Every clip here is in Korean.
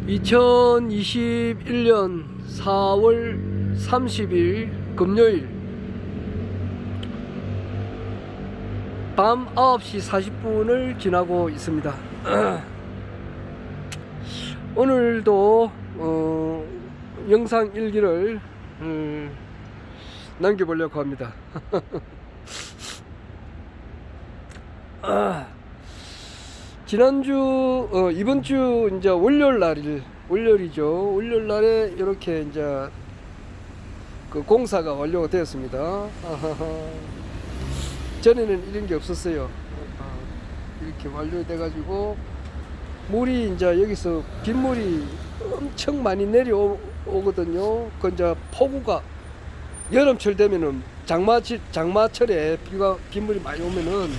2021년 4월 30일 금요일 밤 9시 40분을 지나고 있습니다. 오늘도 영상 일기를 남겨보려고 합니다. 지난주 이번주 이제 월요일이죠. 월요일날에 이렇게 이제 그 공사가 완료가 되었습니다. 전에는 이런 게 없었어요. 이렇게 완료돼 가지고 물이 이제 여기서 빗물이 엄청 많이 내려오거든요. 그 이제 폭우가 여름철 되면은 장마철에 빗물이 많이 오면은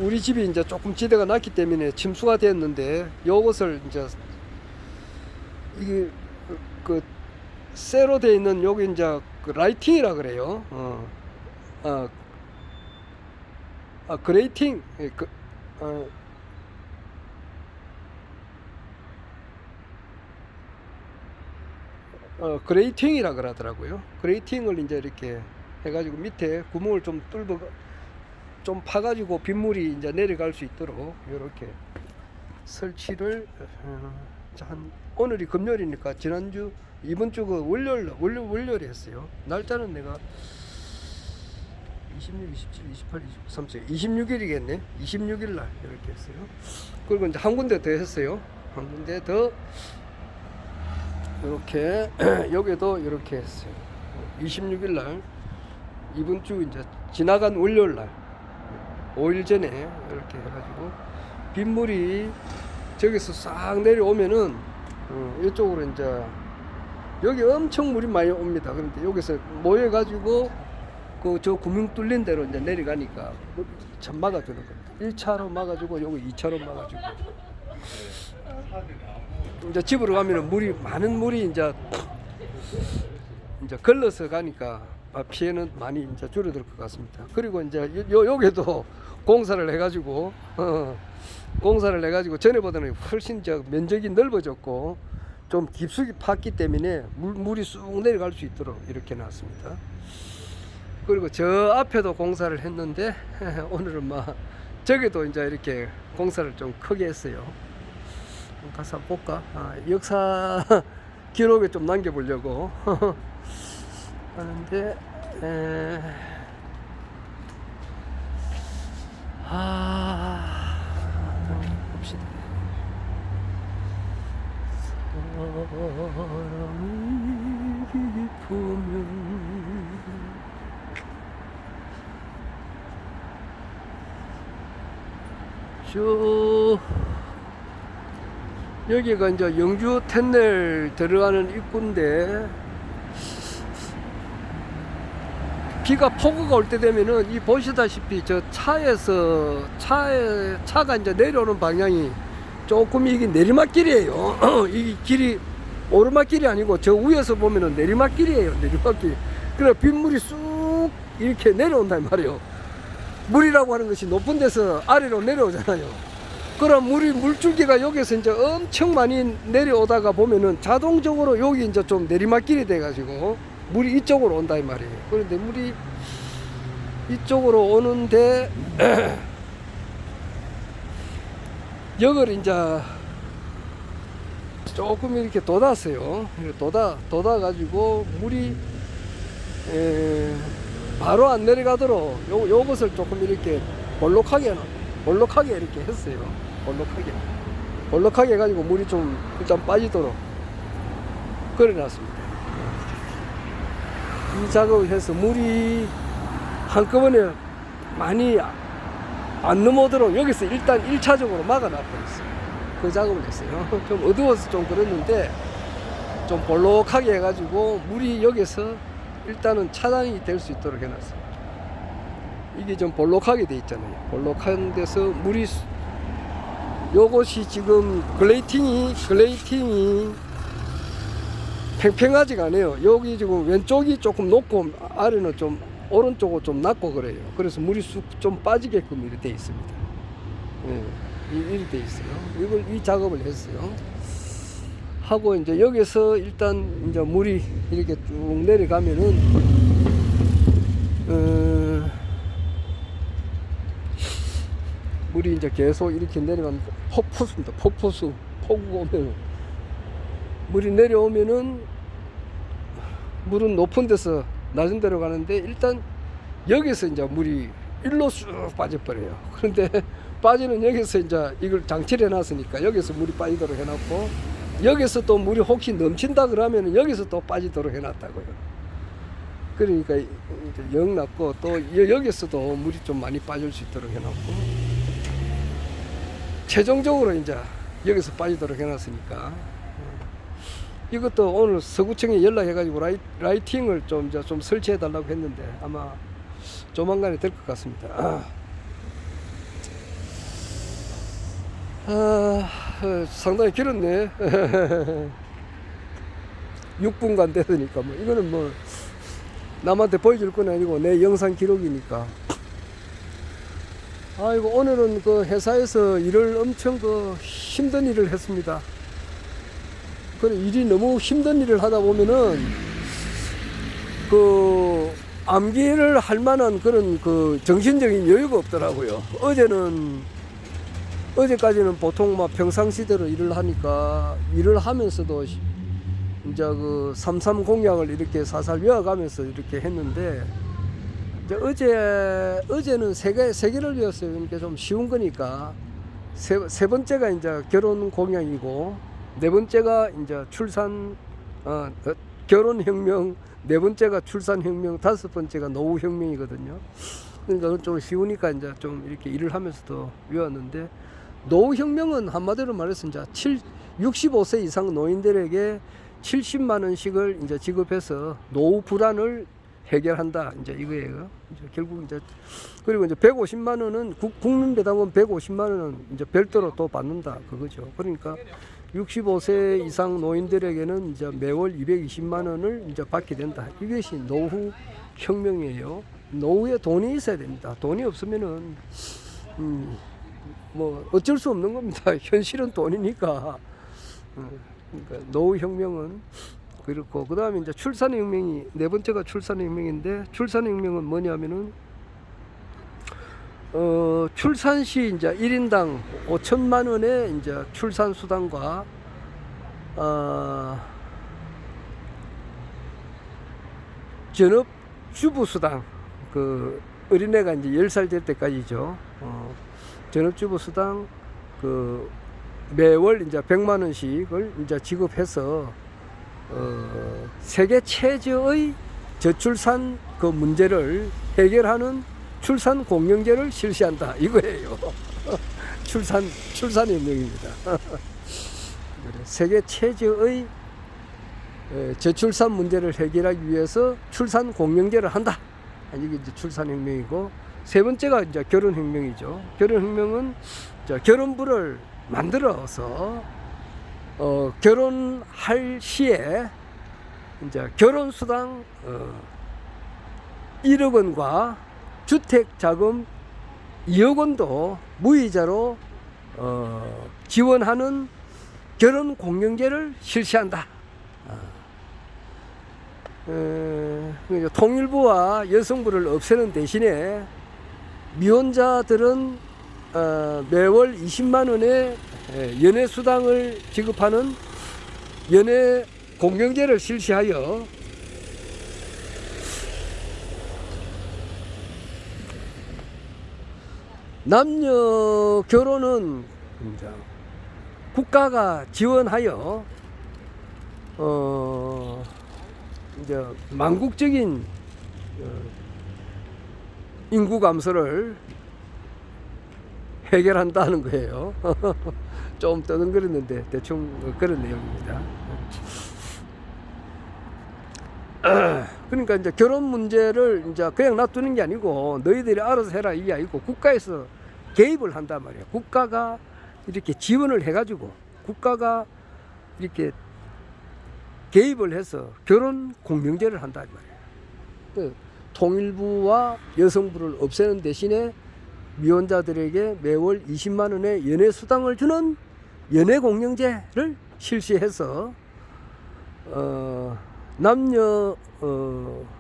우리 집이 이제 조금 지대가 낮기 때문에 침수가 됐는데, 요것을 이제 이게 그 쇠로 되어 있는 여기 이제 그 라이팅이라 그래요. 그레이팅, 그레이팅이라 그러더라고요. 그레이팅을 이제 이렇게 해가지고 밑에 구멍을 좀 좀 파가지고 빗물이 이제 내려갈 수 있도록 이렇게 설치를 오늘이 금요일이니까 지난주 이번 주 그 월요일에 했어요. 날짜는 내가 26, 27, 28, 29, 30, 26일이겠네. 26일 날 이렇게 했어요. 그리고 이제 한 군데 더 했어요. 한 군데 더 이렇게 여기도 이렇게 했어요. 26일 날 이번 주 이제 지나간 월요일 날 5일 전에 이렇게 해가지고 빗물이 저기서 싹 내려오면은 이쪽으로 이제 여기 엄청 물이 많이 옵니다. 그런데 여기서 모여가지고 그 저 구멍 뚫린 대로 이제 내려가니까 참 막아주는 겁니다. 1차로 막아주고 여기 2차로 막아주고 이제 집으로 가면은 많은 물이 이제 걸러서 가니까 피해는 많이 이제 줄어들 것 같습니다. 그리고 이제 여기도 공사를 해가지고 전에보다는 훨씬 면적이 넓어졌고 좀 깊숙이 팠기 때문에 물이 쑥 내려갈 수 있도록 이렇게 놨습니다. 그리고 저 앞에도 공사를 했는데 오늘은 막 저기도 이제 이렇게 공사를 좀 크게 했어요. 가서 한번 볼까? 역사 기록에 좀 남겨보려고 하는데 봅시다. 사랑이 깊으면 여기가 이제 영주 터널 들어가는 입구인데, 폭우가 올 때 되면은 이 보시다시피 저 차가 이제 내려오는 방향이 조금 이게 내리막길이에요. 이 길이 오르막길이 아니고 저 위에서 보면은 내리막길이에요. 내리막길. 그래 빗물이 쑥 이렇게 내려온단 말이에요. 물이라고 하는 것이 높은 데서 아래로 내려오잖아요. 그럼 물줄기가 여기서 이제 엄청 많이 내려오다가 보면은 자동적으로 여기 이제 좀 내리막길이 돼가지고 물이 이쪽으로 온다 이 말이에요. 그런데 물이 이쪽으로 오는데 여기를 이제 조금 이렇게 돋았어요. 돋아가지고 물이 바로 안 내려가도록 요것을 조금 이렇게 볼록하게 이렇게 했어요. 볼록하게 해가지고 물이 좀 일단 빠지도록 그려놨습니다. 이 작업을 해서 물이 한꺼번에 많이 안 넘어오도록 여기서 일단 1차적으로 막아놔버렸어요. 그 작업을 했어요. 좀 어두워서 좀 그랬는데 좀 볼록하게 해가지고 물이 여기서 일단은 차단이 될 수 있도록 해놨어요. 이게 좀 볼록하게 돼 있잖아요. 볼록한 데서 물이 요것이 지금 글레이팅이 팽팽하지가 않아요. 여기 지금 왼쪽이 조금 높고 아래는 좀 오른쪽은 좀 낮고 그래요. 그래서 물이 쑥 좀 빠지게끔 이렇게 돼 있습니다. 예. 이렇게 돼 있어요. 이걸 이 작업을 했어요. 하고 이제 여기서 일단 이제 물이 이렇게 쭉 내려가면은 물이 이제 계속 이렇게 내려가면 폭포수입니다. 폭포수. 폭우가 오면 물이 내려오면은 물은 높은 데서 낮은 데로 가는데 일단 여기서 이제 물이 일로 쑥 빠져버려요. 그런데 빠지는 여기서 이제 이걸 장치를 해놨으니까 여기서 물이 빠지도록 해놨고 여기서 또 물이 혹시 넘친다 그러면 여기서 또 빠지도록 해놨다고요. 그러니까 이제 영 났고 또 여기서도 물이 좀 많이 빠질 수 있도록 해놨고 최종적으로 이제 여기서 빠지도록 해놨으니까 이것도 오늘 서구청에 연락해가지고 라이팅을 좀 설치해달라고 했는데 아마 조만간에 될 것 같습니다. 상당히 길었네. 6분간 됐으니까 뭐 이거는 뭐 남한테 보여줄 건 아니고 내 영상 기록이니까. 아이고 오늘은 그 회사에서 일을 엄청 힘든 일을 했습니다. 그래 일이 너무 힘든 일을 하다 보면은 암기를 할 만한 그런 정신적인 여유가 없더라고요. 어제까지는 보통 막 평상시대로 일을 하니까 일을 하면서도 이제 3.3 공약을 이렇게 살살 외워가면서 이렇게 했는데 이제 어제는 세 개를 외웠어요. 그러니까 좀 쉬운 거니까 세 번째가 이제 결혼 공약이고 네 번째가 이제 결혼혁명, 네 번째가 출산혁명, 다섯 번째가 노후혁명이거든요. 그러니까 좀 쉬우니까 이제 좀 이렇게 일을 하면서도 외웠는데 노후혁명은 한마디로 말해서 이제 65세 이상 노인들에게 70만 원씩을 이제 지급해서 노후 불안을 해결한다. 이제 이거예요. 이제 결국 이제 그리고 이제 150만 원은 국민배당금 150만 원은 이제 별도로 또 받는다. 그거죠. 그러니까 65세 이상 노인들에게는 이제 매월 220만 원을 이제 받게 된다. 이것이 노후 혁명이에요. 노후에 돈이 있어야 됩니다. 돈이 없으면은 뭐 어쩔 수 없는 겁니다. 현실은 돈이니까. 그러니까 노후 혁명은 그렇고 그다음에 이제 출산혁명이 네 번째가 출산혁명인데 출산혁명은 뭐냐면은 출산 시 이제 1인당 5천만 원의 이제 출산 수당과 전업 주부 수당 어린애가 이제 10살 될 때까지죠. 전업 주부 수당 매월 이제 100만 원씩을 이제 지급해서 세계 최저의 저출산 문제를 해결하는 출산 공영제를 실시한다 이거예요. 출산혁명입니다. 세계 최저의 저출산 문제를 해결하기 위해서 출산 공영제를 한다. 이게 이제 출산혁명이고 세 번째가 이제 결혼혁명이죠. 결혼혁명은 결혼부를 만들어서 결혼할 시에 이제 결혼수당 1억 원과 주택자금 2억 원도 무이자로 지원하는 결혼공영제를 실시한다. 통일부와 여성부를 없애는 대신에 미혼자들은 매월 20만 원의 연애수당을 지급하는 연애공영제를 실시하여 남녀 결혼은 국가가 지원하여 이제 망국적인 인구 감소를 해결한다는 거예요. 좀 떠듬거렸는데 대충 그런 내용입니다. 그러니까 이제 결혼 문제를 이제 그냥 놔두는 게 아니고 너희들이 알아서 해라 이게 아니고 국가에서 개입을 한단 말이에요. 국가가 이렇게 지원을 해가지고 국가가 이렇게 개입을 해서 결혼 공영제를 한단 말이에요. 통일부와 여성부를 없애는 대신에 미혼자들에게 매월 20만 원의 연애 수당을 주는 연애 공영제를 실시해서 남녀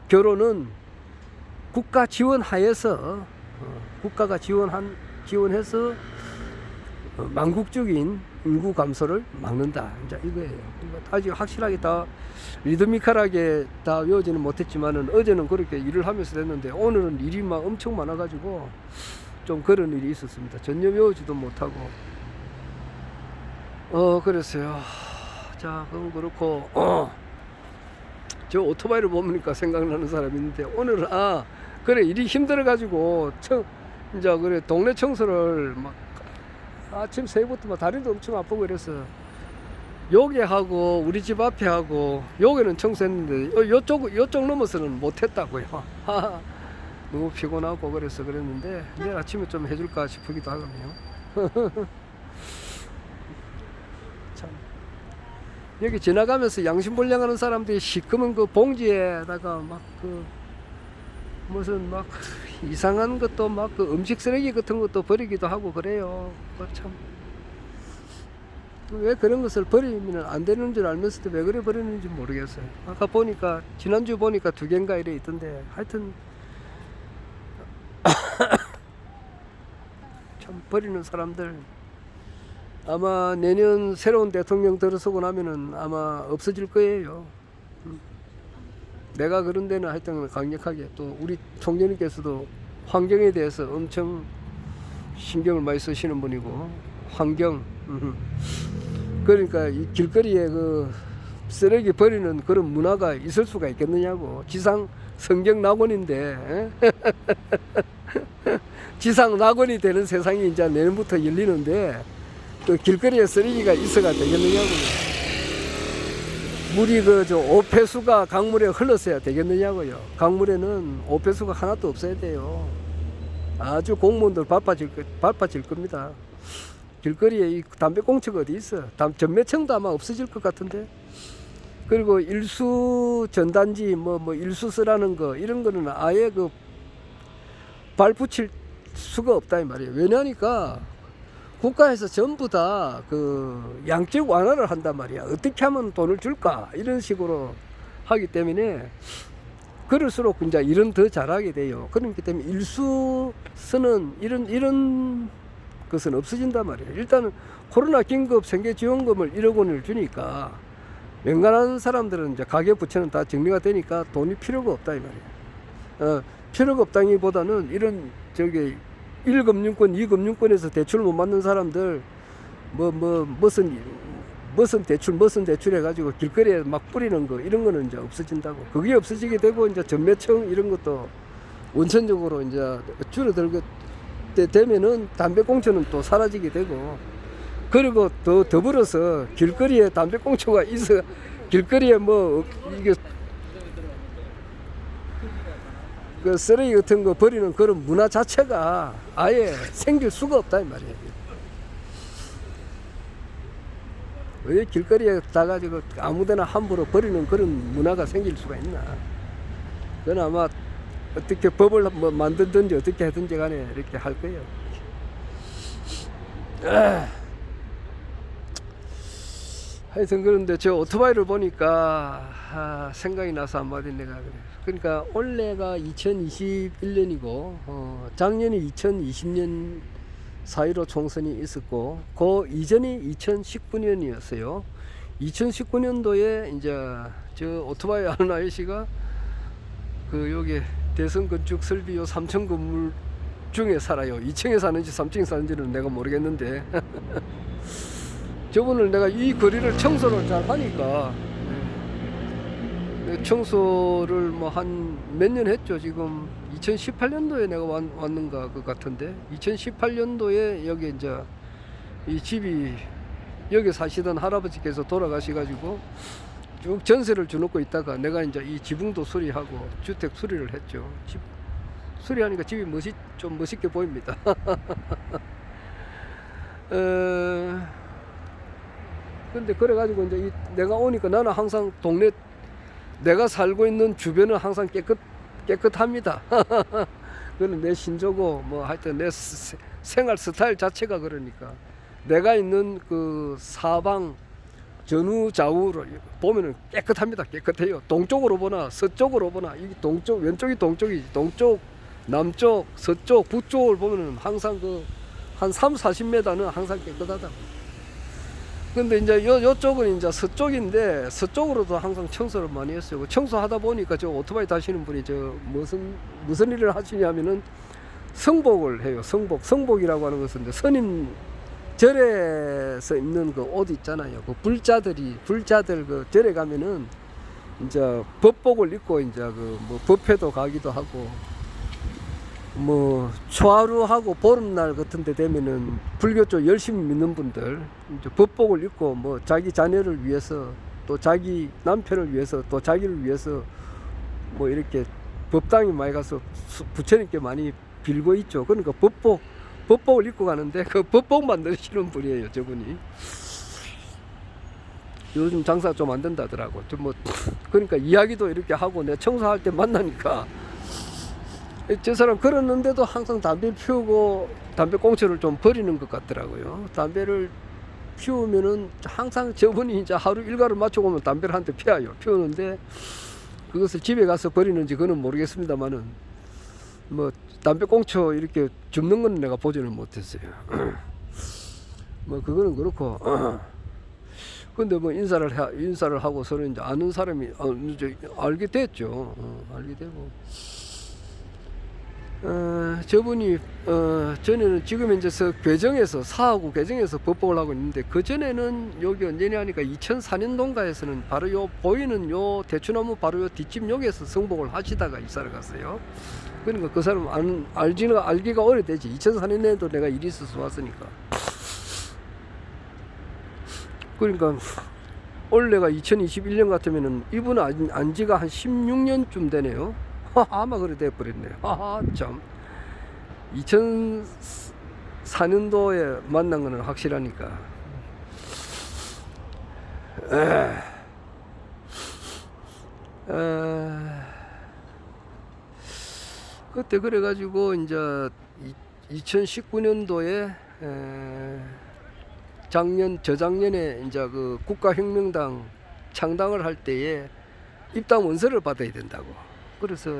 결혼은 국가 지원 하에서 국가가 지원해서 망국적인 인구 감소를 막는다. 이제 이거예요. 아직 확실하게 다 리드미컬하게 다 외우지는 못했지만은 어제는 그렇게 일을 하면서 됐는데 오늘은 일이 막 엄청 많아가지고 좀 그런 일이 있었습니다. 전혀 외우지도 못하고 그랬어요. 자, 그럼 그렇고 저 오토바이를 보니까 생각나는 사람이 있는데 오늘은 그래 일이 힘들어가지고 이제 그래 동네 청소를 막 아침 새벽부터 막 다리도 엄청 아프고 그래서 요게 하고 우리 집 앞에 하고 요게는 청소했는데 요쪽 넘어서는 못했다고요. 너무 피곤하고 그래서 그랬는데 내일 아침에 좀 해줄까 싶기도 하거든요. 참 여기 지나가면서 양심불량하는 사람들이 시커먼 그 봉지에다가 막 그 무슨 막 이상한 것도 막 그 음식 쓰레기 같은 것도 버리기도 하고 그래요. 참 왜 그런 것을 버리면 안 되는 줄 알면서도 왜 그래 버리는지 모르겠어요. 아까 보니까 지난주 보니까 2개인가 이래 있던데 하여튼 참 버리는 사람들 아마 내년 새로운 대통령 들어서고 나면은 아마 없어질 거예요. 내가 그런 데는 하여튼 강력하게 또 우리 총재님께서도 환경에 대해서 엄청 신경을 많이 쓰시는 분이고 환경 그러니까 이 길거리에 그 쓰레기 버리는 그런 문화가 있을 수가 있겠느냐고. 지상 성경 낙원인데 지상 낙원이 되는 세상이 이제 내년부터 열리는데 또 길거리에 쓰레기가 있어가 되겠느냐고요. 물이 저 오폐수가 강물에 흘렀어야 되겠느냐고요. 강물에는 오폐수가 하나도 없어야 돼요. 아주 공무원들 바빠질 겁니다. 길거리에 이 담배꽁초가 어디 있어? 전매청도 아마 없어질 것 같은데. 그리고 일수 전단지 뭐 일수 쓰라는 거 이런 거는 아예 그 발붙일 수가 없다 이 말이에요. 왜냐니까 국가에서 전부 다 그 양적 완화를 한단 말이야. 어떻게 하면 돈을 줄까 이런 식으로 하기 때문에 그럴수록 이제 일은 더 잘하게 돼요. 그렇기 때문에 일수 쓰는 이런 것은 없어진단 말이에요. 일단은 코로나 긴급 생계지원금을 1억 원을 주니까 웬간한 사람들은 이제 가계 부채는 다 정리가 되니까 돈이 필요가 없다 이 말이에요. 필요가 없다기보다는 이런 1금융권, 2금융권에서 대출 못 받는 사람들 무슨 대출 해가지고 길거리에 막 뿌리는 거 이런 거는 이제 없어진다고. 그게 없어지게 되고 이제 전매청 이런 것도 원천적으로 이제 줄어들게 되면은 담배꽁초는 또 사라지게 되고, 그리고 더 더불어서 길거리에 담배꽁초가 있어 길거리에 이게 그 쓰레기 같은 거 버리는 그런 문화 자체가 아예 생길 수가 없다 이 말이에요. 왜 길거리에 다 가지고 아무데나 함부로 버리는 그런 문화가 생길 수가 있나? 그건 아마 어떻게 법을 만들든지 어떻게 하든지 간에 이렇게 할 거예요. 하여튼 그런데 저 오토바이를 보니까 생각이 나서 한마디 내가 그래. 그러니까 올해가 2021년이고 작년이 2020년 4.15 총선이 있었고 그 이전이 2019년이었어요. 2019년도에 이제 저 오토바이 하는 아저씨가 그 여기 대선 건축 설비요 3층 건물 중에 살아요. 2층에 사는지 3층에 사는지는 내가 모르겠는데 저분을 내가 이 거리를 청소를 잘 하니까 청소를 한 몇 년 했죠. 지금 2018년도에 내가 왔는가 그 같은데 2018년도에 여기 이제 이 집이 여기 사시던 할아버지께서 돌아가셔가지고 쭉 전세를 주놓고 있다가 내가 이제 이 지붕도 수리하고 주택 수리를 했죠. 집 수리하니까 집이 좀 멋있게 보입니다. 근데 그래가지고 이제 내가 오니까 나는 항상 내가 살고 있는 주변은 항상 깨끗합니다. 그건 내 신조고 뭐 하여튼 내 생활 스타일 자체가 그러니까 내가 있는 그 사방 전후 좌우로 보면은 깨끗합니다. 깨끗해요. 동쪽으로 보나 서쪽으로 보나 이 동쪽 왼쪽이 동쪽이지 동쪽 남쪽 서쪽 북쪽을 보면은 항상 그 한 30-40m는 항상 깨끗하다. 근데 이제 요쪽은 이제 서쪽인데 서쪽으로도 항상 청소를 많이 했어요. 청소하다 보니까 저 오토바이 타시는 분이 저 무슨 일을 하시냐면은 성복을 해요. 성복이라고 하는 것은 이제 스님 절에서 입는 그 옷 있잖아요. 그 불자들 그 절에 가면은 이제 법복을 입고 이제 그 뭐 법회도 가기도 하고 뭐 초하루하고 보름날 같은 데 되면은 불교 쪽 열심히 믿는 분들 이제 법복을 입고 뭐 자기 자녀를 위해서 또 자기 남편을 위해서 또 자기를 위해서 뭐 이렇게 법당에 많이 가서 부처님께 많이 빌고 있죠. 그러니까 법복을 입고 가는데 그 법복 만드시는 분이에요, 저분이. 요즘 장사 좀 안 된다더라고. 뭐 그러니까 이야기도 이렇게 하고 내 청소할 때 만나니까 저 사람 그러는데도 항상 담배 피우고 담배 꽁초를 좀 버리는 것 같더라고요. 담배를 피우면은 항상 저분이 이제 하루 일과를 마치고 오면 담배를 한 대 피우는데 그것을 집에 가서 버리는지 그는 모르겠습니다만은 뭐 담배 꽁초 이렇게 줍는 건 내가 보지는 못했어요. 뭐 그거는 그렇고 근데 뭐 인사를 하고 서로 이제 아는 사람이 이제 알게 됐죠. 알게 되고 저분이 전에는 지금 이제 괴정에서 사하고 괴정에서 법복을 하고 있는데 그 전에는 여기 언제냐 하니까 2004년도인가에서는 바로 요 보이는 요 대추나무 바로 요 뒷집 여기에서 성복을 하시다가 이사를 갔어요. 그러니까 그 사람 알기가 오래되지. 2004년에도 내가 일이 있어서 왔으니까. 그러니까 올해가 2021년 같으면은 이분 안지가 한 16년쯤 되네요. 아마 그래 돼버렸네요. 참. 2004년도에 만난 거는 확실하니까. 그때 그래가지고 이제 2019년도에 저작년에 이제 그 국가혁명당 창당을 할 때에 입당 원서를 받아야 된다고. 그래서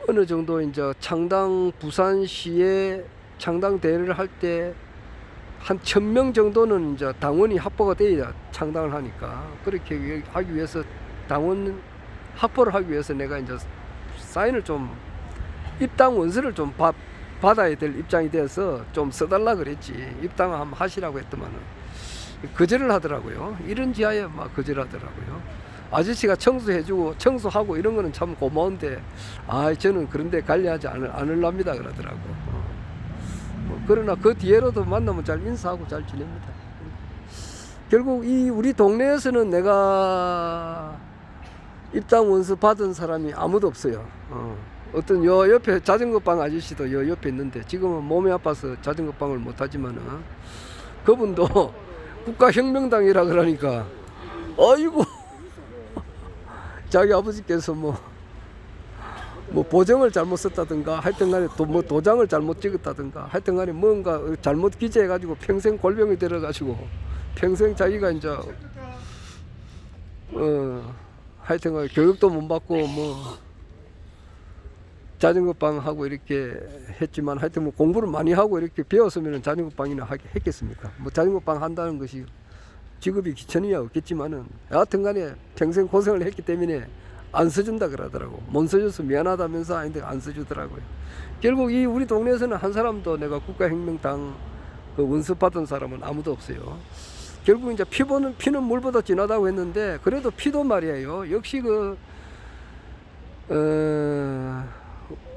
어느 정도 이제 부산시에 창당 대회를 할 때 한 1000명 정도는 이제 당원이 확보가 돼야 창당을 하니까 그렇게 하기 위해서 당원 확보를 하기 위해서 내가 이제 사인을 좀 입당 원서를 좀 받아야 될 입장이 돼서 좀 써달라 그랬지. 입당을 한번 하시라고 했더만은 거절을 하더라고요. 이런 지하에 막 거절하더라고요. 아저씨가 청소해주고 청소하고 이런 거는 참 고마운데 저는 그런데 관리하지 않으랍니다 그러더라고. 뭐 그러나 그 뒤에로도 만나면 잘 인사하고 잘 지냅니다. 결국 이 우리 동네에서는 내가 입당 원서 받은 사람이 아무도 없어요. 어떤 요 옆에 자전거방 아저씨도 요 옆에 있는데 지금은 몸이 아파서 자전거방을 못 하지만은 그분도 국가혁명당이라 그러니까 아이고 자기 아버지께서 뭐 보정을 잘못 썼다든가 하여튼 간에 또 뭐 도장을 잘못 찍었다든가 하여튼 간에 뭔가 잘못 기재해가지고 평생 골병이 들어가지고 평생 자기가 이제 하여튼 간에 교육도 못 받고 뭐 자전거방 하고 이렇게 했지만 하여튼 뭐 공부를 많이 하고 이렇게 배웠으면 자전거방이나 했겠습니까? 뭐 자전거방 한다는 것이 직업이 귀천이야 없겠지만은 여하튼 간에 평생 고생을 했기 때문에 안 써준다 그러더라고. 못 써줘서 미안하다면서 아닌데 안 써주더라고요. 결국 이 우리 동네에서는 한 사람도 내가 국가혁명당 그 원서 받은 사람은 아무도 없어요. 결국 이제 피는 물보다 진하다고 했는데 그래도 피도 말이에요. 역시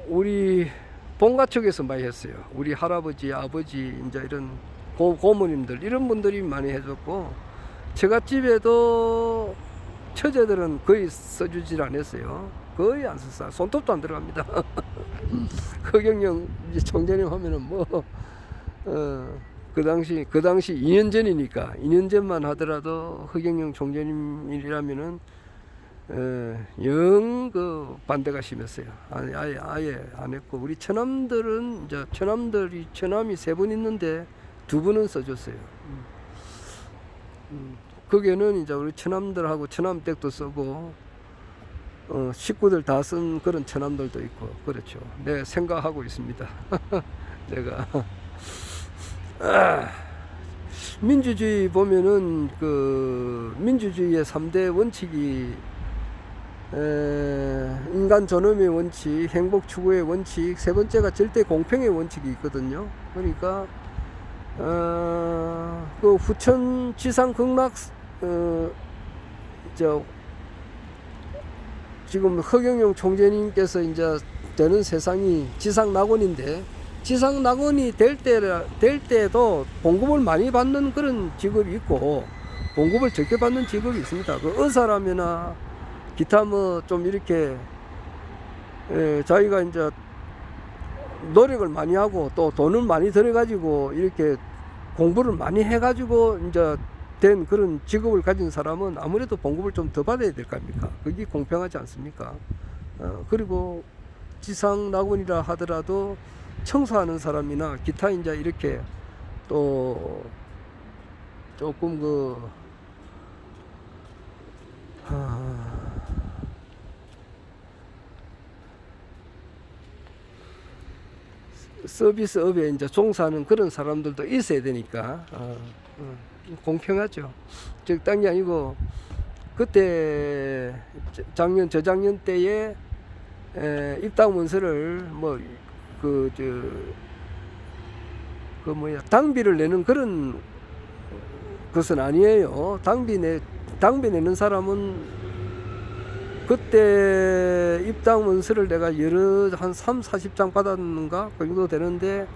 우리 본가 쪽에서 많이 했어요. 우리 할아버지, 아버지, 이제 이런 고모님들 이런 분들이 많이 해줬고 처갓집에도 처제들은 거의 써주질 않았어요. 거의 안 썼어요. 손톱도 안 들어갑니다. 허경영 총재님 하면은 그 당시 2년 전이니까 2년 전만 하더라도 허경영 총재님이라면은 영 그 반대가 심했어요. 아예 안 했고, 우리 처남들은 이제 처남이 3분 있는데 2분은 써줬어요. 거기에는 이제 우리 처남들하고 처남댁도 쓰고, 식구들 다 쓴 그런 처남들도 있고, 그렇죠. 네, 생각하고 있습니다. 내가. 민주주의 보면은 그 민주주의의 3대 원칙이 인간 존엄의 원칙, 행복 추구의 원칙, 3번째가 절대 공평의 원칙이 있거든요. 그러니까 그 후천 지상 극락 지금 허경영 총재님께서 이제 되는 세상이 지상 낙원인데, 지상 낙원이 될 때도 봉급을 많이 받는 그런 직업이 있고 봉급을 적게 받는 직업이 있습니다. 그 의사라면은 기타 뭐 좀 이렇게 자기가 이제 노력을 많이 하고 또 돈을 많이 들여가지고 이렇게 공부를 많이 해가지고 이제 된 그런 직업을 가진 사람은 아무래도 봉급을 좀 더 받아야 될 거 아닙니까? 그게 공평하지 않습니까? 그리고 지상 낙원이라 하더라도 청소하는 사람이나 기타 이제 이렇게 또 조금 서비스업에 이제 종사하는 그런 사람들도 있어야 되니까 공평하죠. 즉 딴 게 아니고, 그때 저작년 때에 입당 문서를 당비를 내는 그런 것은 아니에요. 당비 내는 사람은 그때 입당 문서를 내가 한 3, 40장 받았는가? 그 정도 되는데,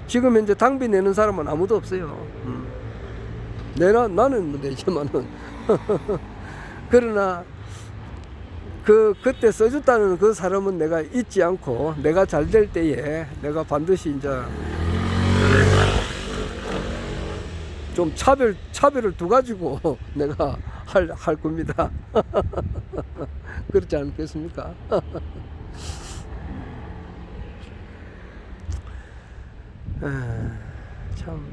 지금 현재 당비 내는 사람은 아무도 없어요. 나는 뭐 내지만은. 그러나, 그때 써줬다는 그 사람은 내가 잊지 않고, 내가 잘 될 때에 내가 반드시 이제 좀 차별을 둬가지고 내가 할 겁니다. 그렇지 않겠습니까? 참.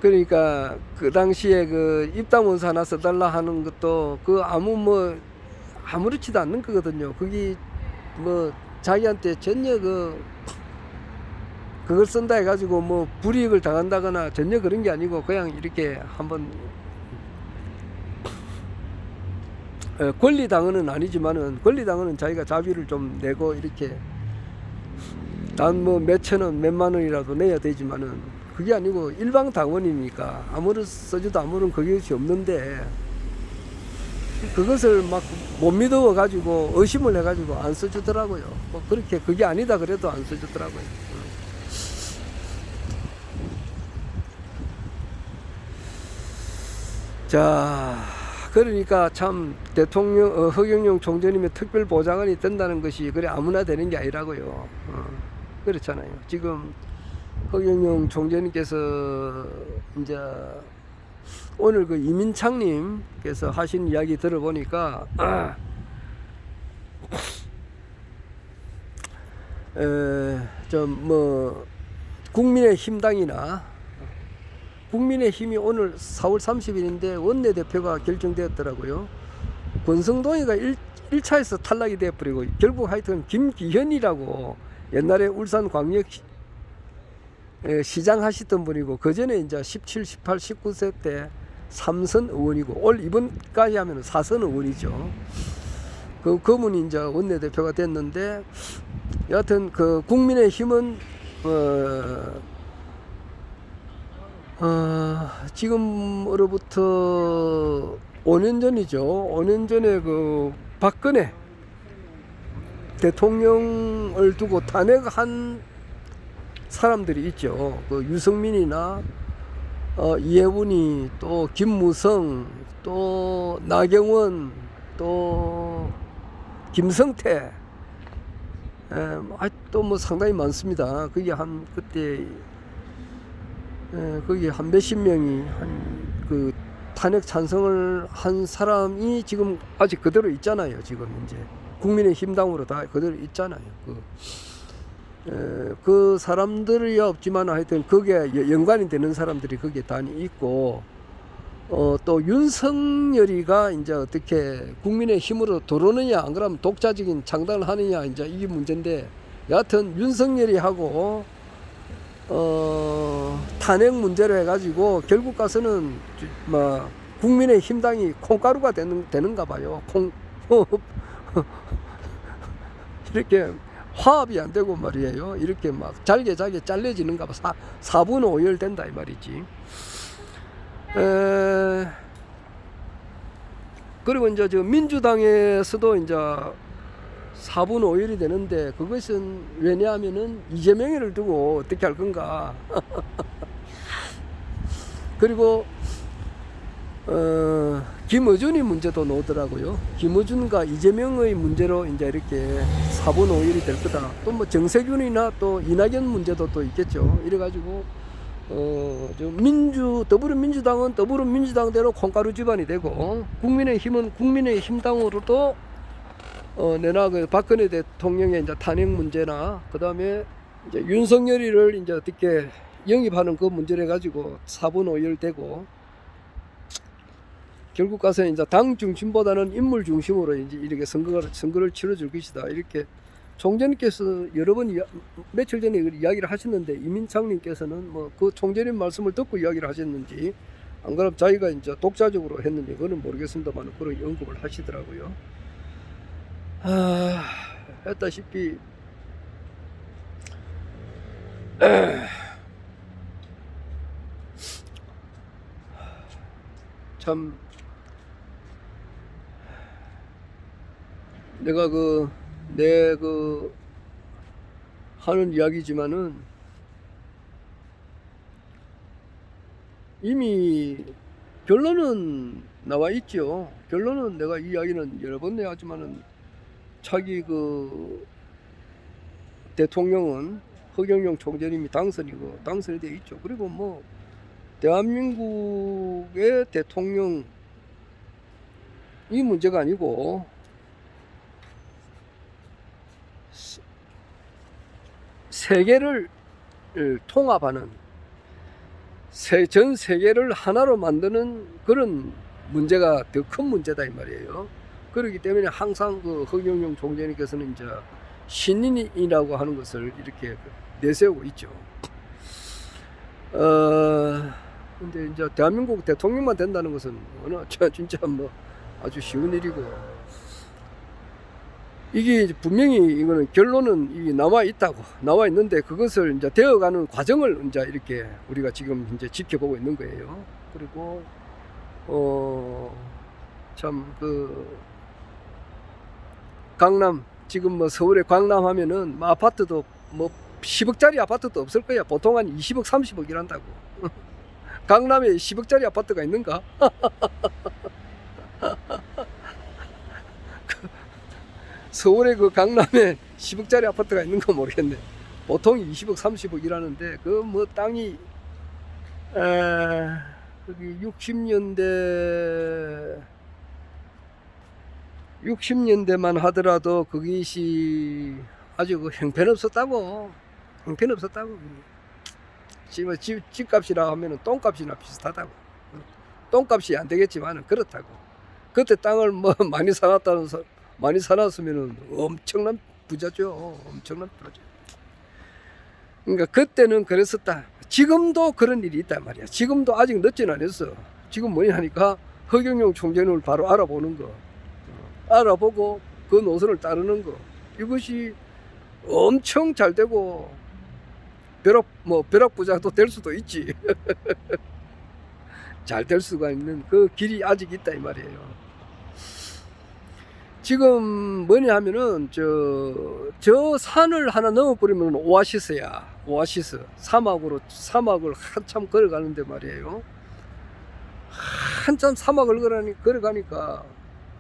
그러니까 그 당시에 그 입당원서 하나 써달라 하는 것도 아무렇지도 않는 거거든요. 그게 자기한테 전혀 그걸 쓴다 해가지고 불이익을 당한다거나 전혀 그런 게 아니고, 그냥 이렇게 한번 권리당원은 아니지만은, 권리당원은 자기가 자비를 좀 내고 이렇게 단 몇천 원 몇만 원이라도 내야 되지만은, 그게 아니고 일방 당원이니까 아무런 써줘도 아무런 그것이 없는데, 그것을 막 못 믿어 가지고 의심을 해 가지고 안 써주더라고요. 그렇게 그게 아니다 그래도 안 써주더라고요. 자, 그러니까 참 허경영 총재님의 특별 보좌관이 된다는 것이 그래 아무나 되는 게 아니라고요. 그렇잖아요. 지금 허경영 총재님께서 이제 오늘 그 이민창님께서 하신 이야기 들어보니까 국민의힘당이나 국민의힘이 오늘 4월 30일인데 원내대표가 결정되었더라고요. 권성동이가 1차에서 탈락이 되어버리고, 결국 하여튼 김기현이라고 옛날에 울산광역 시장 하시던 분이고, 그 전에 이제 17, 18, 19세 때 3선 의원이고, 이번까지 하면 4선 의원이죠. 그분이 이제 원내대표가 됐는데, 여하튼 그 국민의힘은 지금으로부터 5년 전이죠. 5년 전에 그 박근혜 대통령을 두고 탄핵한 사람들이 있죠. 그 유승민이나 이해운이, 또 김무성, 또 나경원, 또 김성태, 또 상당히 많습니다. 그게 그때 거기 한 몇십 명이 그 탄핵 찬성을 한 사람이 지금 아직 그대로 있잖아요. 지금 이제 국민의힘당으로 다 그대로 있잖아요. 그 사람들이 없지만 하여튼 거기에 연관이 되는 사람들이 거기에 다 있고, 또 윤석열이가 이제 어떻게 국민의힘으로 들어오느냐, 안 그러면 독자적인 창당을 하느냐, 이제 이게 문제인데, 여하튼 윤석열이 하고 탄핵 문제로 해가지고 결국 가서는 뭐 국민의힘당이 콩가루가 되는가 봐요. 이렇게 화합이 안 되고 말이에요. 이렇게 막 잘게 잘려지는가 봐. 4분 5열 된다 이 말이지. 그리고 이제 저 민주당에서도 이제 4분 5열이 되는데, 그것은 왜냐하면은 이재명이를 두고 어떻게 할 건가. 그리고 김어준이 문제도 나오더라고요. 김어준과 이재명의 문제로 이제 이렇게 4분 5열이 될 거다. 또 뭐 정세균이나 또 이낙연 문제도 또 있겠죠. 이래가지고 더불어민주당은 더불어민주당대로 콩가루 집안이 되고, 국민의힘은 국민의힘당으로도 내나 그 박근혜 대통령의 이제 탄핵 문제나, 그 다음에 이제 윤석열이를 이제 어떻게 영입하는 그 문제를 가지고 4분 5열 되고, 결국 가서 이제 당 중심보다는 인물 중심으로 이제 이렇게 선거를 치러줄 것이다. 이렇게 총재님께서 여러 번 며칠 전에 이야기를 하셨는데, 이민창님께서는 뭐 그 총재님 말씀을 듣고 이야기를 하셨는지, 안 그럼 자기가 이제 독자적으로 했는지 그거는 모르겠습니다만 그런 언급을 하시더라고요. 했다시피 참 내가 내 하는 이야기지만은 이미 결론은 나와 있죠. 결론은 내가 이 이야기는 여러 번 해야지만은, 차기 대통령은 허경영 총재님이 당선이 돼 있죠. 그리고 뭐 대한민국의 대통령 이 문제가 아니고 세계를 통합하는, 전 세계를 하나로 만드는 그런 문제가 더 큰 문제다 이 말이에요. 그렇기 때문에 항상 허경영 총재님께서는 이제 신인이라고 하는 것을 이렇게 내세우고 있죠. 근데 이제 대한민국 대통령만 된다는 것은 진짜 뭐 아주 쉬운 일이고, 이게 분명히 이거는 결론은 이게 나와 있는데, 그것을 이제 되어가는 과정을 이제 이렇게 우리가 지금 이제 지켜보고 있는 거예요. 그리고 참 강남, 지금 뭐 서울에 강남 하면은 뭐 아파트도 뭐 10억짜리 아파트도 없을 거야. 보통 한 20억 30억이란다고. 강남에 10억짜리 아파트가 있는가? 서울에 강남에 10억짜리 아파트가 있는 거 모르겠네. 보통 20억 30억이라는데, 뭐 땅이 여기 60년대만 하더라도 그것이 아주 형편없었다고. 지금 집값이라 하면은 똥값이나 비슷하다고. 똥값이 안 되겠지만은 그렇다고. 그때 땅을 뭐 많이 사놨으면은 엄청난 부자죠. 엄청난 부자죠. 그러니까 그때는 그랬었다. 지금도 그런 일이 있단 말이야. 지금도 아직 늦진 않았어. 지금 뭐냐 하니까 허경영 총재를 바로 알아보는 거. 알아보고 그 노선을 따르는 거. 이것이 엄청 잘 되고, 벼락 부자도 될 수도 있지. 잘 될 수가 있는 그 길이 아직 있다 이 말이에요. 지금 뭐냐 하면은 저 산을 하나 넘어버리면 오아시스야. 오아시스. 사막을 한참 걸어가는데 말이에요. 한참 사막을 걸어가니까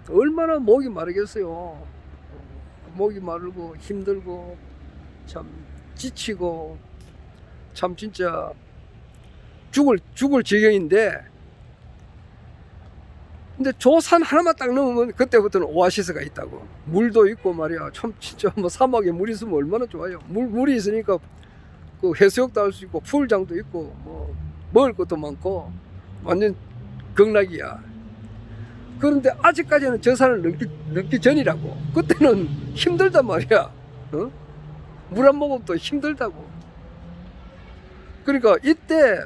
얼마나 목이 마르겠어요. 목이 마르고 힘들고 참 지치고, 참 진짜 죽을 지경인데, 근데 조산 하나만 딱 넘으면 그때부터는 오아시스가 있다고. 물도 있고 말이야. 참 진짜 뭐 사막에 물 있으면 얼마나 좋아요. 물이 있으니까 그 해수욕도 할 수 있고 풀장도 있고 뭐 먹을 것도 많고 완전 극락이야. 그런데 아직까지는 저 산을 넘기 전이라고. 그때는 힘들단 말이야. 어? 물 한 모금도 힘들다고. 그러니까 이때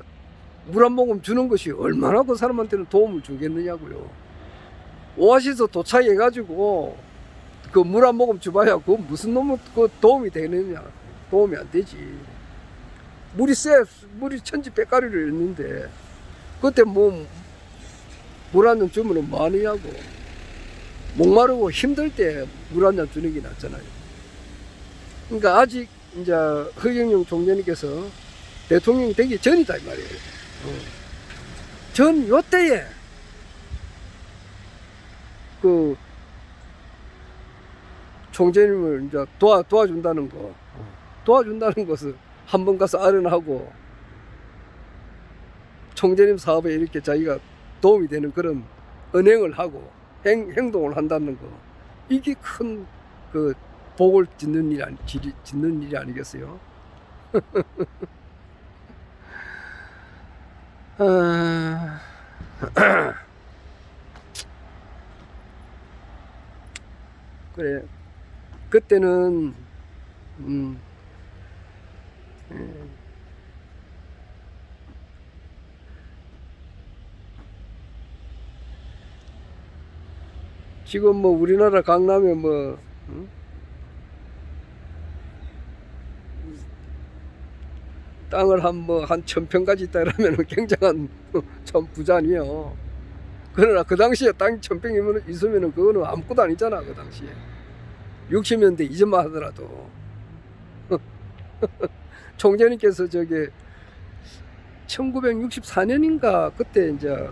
물 한 모금 주는 것이 얼마나 그 사람한테는 도움을 주겠느냐고요. 오아시스 도착해가지고 그 물 한 모금 줘봐야 그 무슨 놈의 그 도움이 되느냐. 도움이 안 되지. 물이 천지백가리를 했는데 그때 뭐 물 한 잔 주면 뭐 하느냐고. 목마르고 힘들 때 물 한 잔 주는 게 낫잖아요. 그러니까 아직 이제 허경영 총재님께서 대통령이 되기 전이다 이 말이에요. 전 요때에 그 총재님을 이제 도와준다는 것을 한번 가서 아련하고 총재님 사업에 이렇게 자기가 도움이 되는 그런 언행을 하고 행동을 한다는 거, 이게 큰 그 복을 짓는 일이 아니겠어요? 그래, 그때는 지금 뭐 우리나라 강남에 뭐 땅을 한 1000평까지 있다 이러면 굉장한 참 부자니요. 그러나 그 당시에 땅 1000평이면 있으면 그거는 아무것도 아니잖아. 그 당시에 60년대 이전만 하더라도. 총재님께서 저게 1964년인가 그때 이제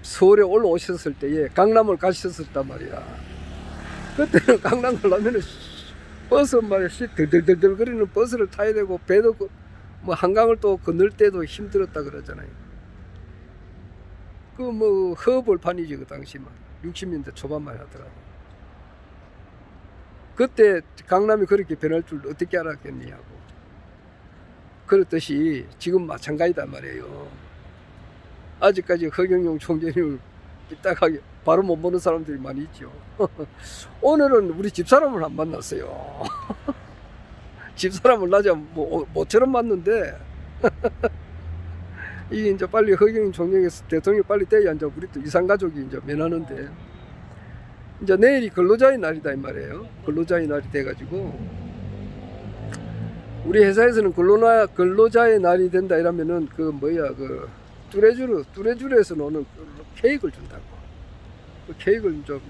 서울에 올라오셨을 때에 강남을 가셨었단 말이야. 그때는 강남 가려면은 버스 말이야, 들들들들 거리는 버스를 타야 되고, 배도 뭐 한강을 또 건널 때도 힘들었다 그러잖아요. 그 뭐 허벌판이지 그 당시만. 60년대 초반만 하더라도. 그때 강남이 그렇게 변할 줄 어떻게 알았겠냐고. 그렇듯이 지금 마찬가지다 말이에요. 아직까지 허경영 총재님을 삐딱하게 바로 못 보는 사람들이 많이 있죠. 오늘은 우리 집사람을 안 만났어요. 집사람을 낮에 모처럼 만났는데 이게 이제 빨리 허경영 총재에서 대통령 빨리 돼야 이제 우리 또 이산가족이 이제 면하는데, 이제 내일이 근로자의 날이다 이 말이에요. 근로자의 날이 돼가지고 우리 회사에서는 근로자의 날이 된다 이러면은 그 뚜레쥬르에서 오는 케이크를 준다고. 그 케이크를 좀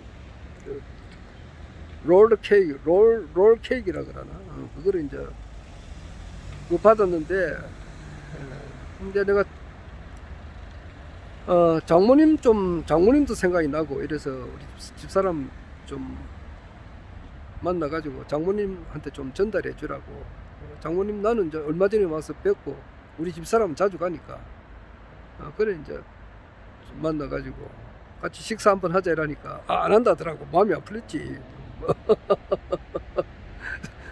롤 케이크라 그러나 그거를 이제 그거 받았는데, 이제 내가 장모님도 생각이 나고 이래서 우리 집사람 좀 만나가지고 장모님한테 좀 전달해 주라고. 장모님 나는 이제 얼마 전에 와서 뵙고 우리 집사람 자주 가니까 그래 이제 만나가지고 같이 식사 한번 하자 이러니까 안 한다더라고. 마음이 아플랬지.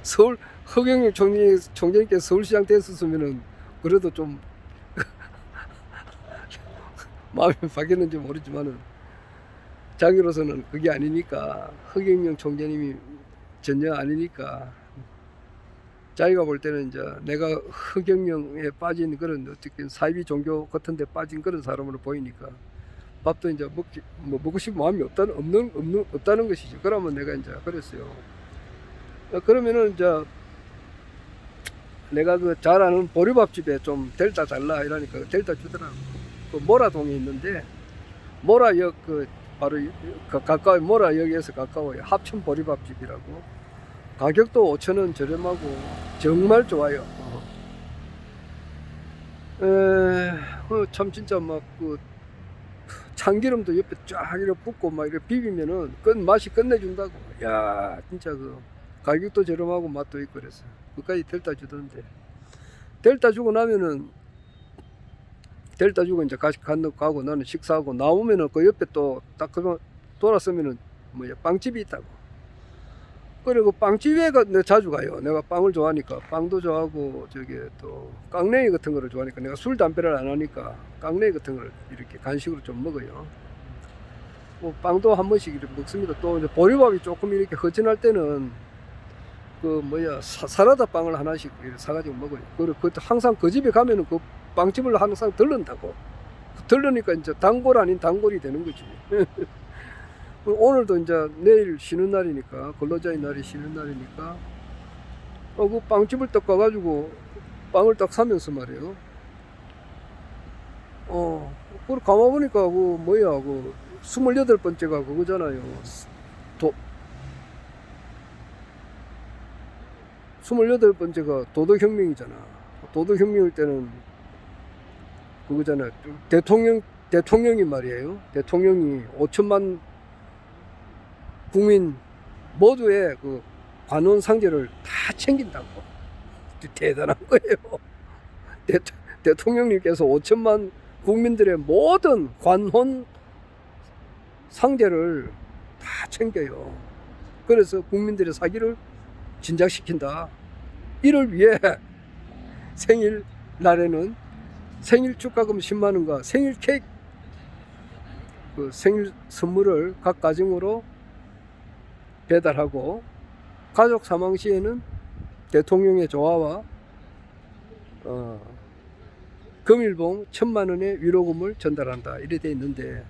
서울 허경영 총재님께서 서울시장 됐었으면은 그래도 좀 마음이 바뀌었는지 모르지만은 자기로서는 그게 아니니까, 허경영 총재님이 전혀 아니니까 자기가 볼 때는 이제 내가 허경영에 빠진 그런 어떻게 사이비 종교 같은 데 빠진 그런 사람으로 보이니까 밥도 이제 먹고 싶은 마음이 없다는 것이지. 그러면 내가 이제 그랬어요. 그러면은 이제 내가 그 잘 아는 보리밥집에 좀 델타 달라 이러니까 델타 주더라고. 그 모라동에 있는데 모라역 바로 가까이 모라역에서 가까워요. 합천 보리밥집이라고. 가격도 5,000원 저렴하고 정말 좋아요. 참 진짜 막 참기름도 옆에 쫙 이렇게 붓고 막 이렇게 비비면은 맛이 끝내준다고. 야, 진짜 가격도 저렴하고 맛도 있고 그래서 그까지 델타 주던데, 델타 주고 나면은 데려다 주고 이제 가고 나는 식사하고 나오면은 그 옆에 또 딱 그만 돌았으면은 뭐야 빵집이 있다고. 그리고 빵집에 내가 자주 가요. 내가 빵을 좋아하니까 빵도 좋아하고 저기 또 깡냉이 같은 거를 좋아하니까 내가 술 담배를 안 하니까 깡냉이 같은 걸 이렇게 간식으로 좀 먹어요. 뭐 빵도 한 번씩 이렇게 먹습니다. 또 이제 보리밥이 조금 이렇게 허전할 때는 그 뭐야 사라다 빵을 하나씩 이렇게 사가지고 먹어요. 그리고 항상 그 집에 가면은 그 빵집을 항상 들른다고. 들르니까 이제 단골 아닌 단골이 되는 거지. 오늘도 이제 내일 쉬는 날이니까 근로자의 날이 쉬는 날이니까 그 빵집을 딱 가가지고 빵을 딱 사면서 말이에요. 그걸 가만보니까 그 뭐야 그 28번째가 그거잖아요. 28번째가 도덕혁명이잖아. 도덕혁명일 때는 그거잖아. 대통령이 말이에요. 대통령이 5천만 국민 모두의 그 관원 상제를 다 챙긴다고. 대단한 거예요. 대통령님께서 5천만 국민들의 모든 관원 상제를 다 챙겨요. 그래서 국민들의 사기를 진작시킨다. 이를 위해 생일 날에는 생일 축하금 10만원과 생일 케이크 그 생일 선물을 각 가정으로 배달하고 가족 사망 시에는 대통령의 조화와 금일봉 1000만원의 위로금을 전달한다. 이래 돼 있는데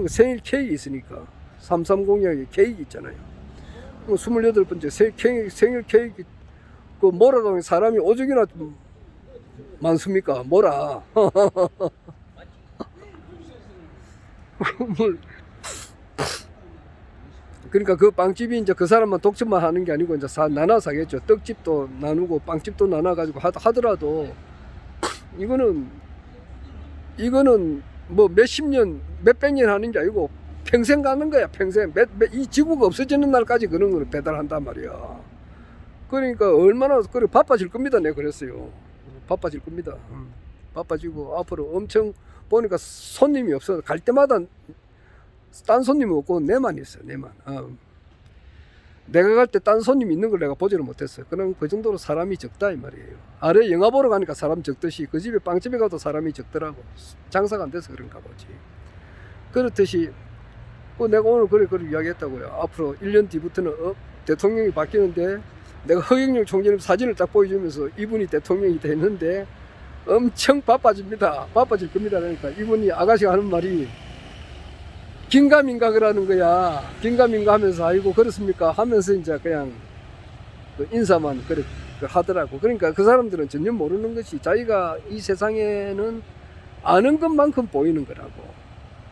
생일 케이크 있으니까 3302의 케이크 있잖아요. 28번째 생일 케이크 그 모라동에 사람이 오죽이나 많습니까? 뭐라. 그러니까 그 빵집이 이제 그 사람만 독점만 하는 게 아니고 이제 나눠 사겠죠. 떡집도 나누고 빵집도 나눠 가지고 하더라도 이거는 뭐 몇십 년, 몇백 년 하는 게 아니고 평생 가는 거야. 평생 이 지구가 없어지는 날까지 그런 걸 배달한단 말이야. 그러니까 얼마나 그래 바빠질 겁니다. 내가 그랬어요. 바빠질 겁니다. 바빠지고 앞으로 엄청 보니까 손님이 없어. 갈 때마다 딴 손님이 없고 내만 있어요. 내만. 내가 갈 때 딴 손님 있는 걸 내가 보지를 못했어요. 그럼 그 정도로 사람이 적다 이 말이에요. 아래 영화 보러 가니까 사람 적듯이 그 집에 빵집에 가도 사람이 적더라고. 장사가 안 돼서 그런가 보지. 그렇듯이 내가 오늘 그래 이야기했다고요. 앞으로 1년 뒤부터는 대통령이 바뀌는데 내가 허경영 총재님 사진을 딱 보여주면서 이분이 대통령이 됐는데 엄청 바빠집니다. 바빠질 겁니다. 그러니까 이분이 아가씨가 하는 말이 긴가민가 그러는 거야. 긴가민가 하면서 아이고 그렇습니까 하면서 이제 그냥 그 인사만 그래 하더라고. 그러니까 그 사람들은 전혀 모르는 것이 자기가 이 세상에는 아는 것만큼 보이는 거라고.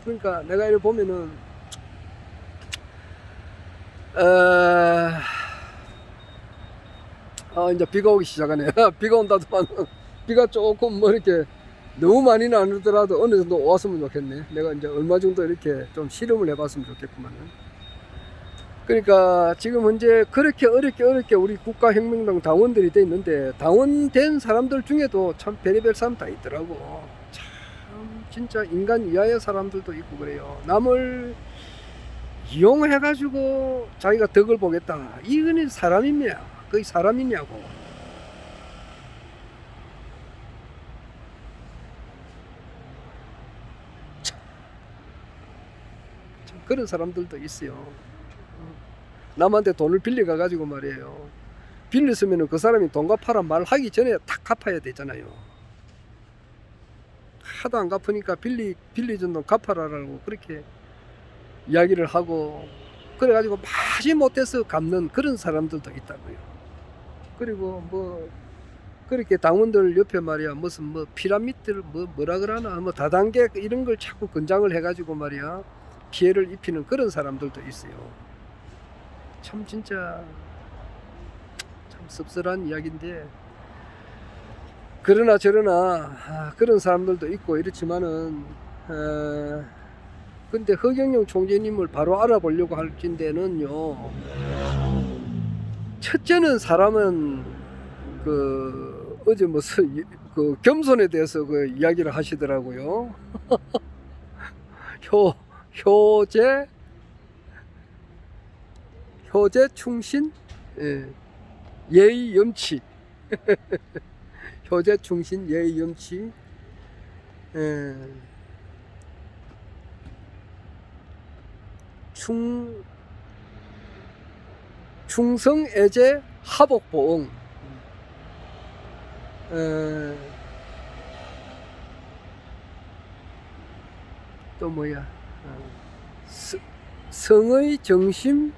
그러니까 내가 이렇게 보면은 이제 비가 오기 시작하네. 비가 온다더만 비가 조금 뭐 이렇게 너무 많이는 안 오더라도 어느 정도 왔으면 좋겠네. 내가 이제 얼마 정도 이렇게 좀 실험을 해봤으면 좋겠구만은. 그러니까 지금 현재 그렇게 어렵게 우리 국가혁명당 당원들이 돼 있는데 당원된 사람들 중에도 참 별의별 사람 다 있더라고. 참 진짜 인간 이하의 사람들도 있고 그래요. 남을 이용해가지고 자기가 덕을 보겠다. 이거는 사람이냐? 거의 사람이냐고. 참 그런 사람들도 있어요. 남한테 돈을 빌려가가지고 말이에요. 빌렸으면 그 사람이 돈 갚아라 말하기 전에 탁 갚아야 되잖아요. 하도 안 갚으니까 빌려준 돈 갚아라라고 그렇게 이야기를 하고 그래가지고 마지 못해서 갚는 그런 사람들도 있다고요. 그리고 뭐 그렇게 당원들 옆에 말이야 무슨 뭐 피라미드를 뭐라 그러나 뭐 다단계 이런 걸 자꾸 건장을 해가지고 말이야 피해를 입히는 그런 사람들도 있어요. 참 진짜 참 씁쓸한 이야기인데 그러나 저러나 그런 사람들도 있고 이렇지만은 근데 허경영 총재님을 바로 알아보려고 할 텐데는요. 첫째는 사람은 그 어제 그 겸손에 대해서 그 이야기를 하시더라고요. 효제 충신, 예, 예의 염치. 효제 충신 예의 염치. 예, 충성애제 하복보응. 또 뭐야? 성의 정심,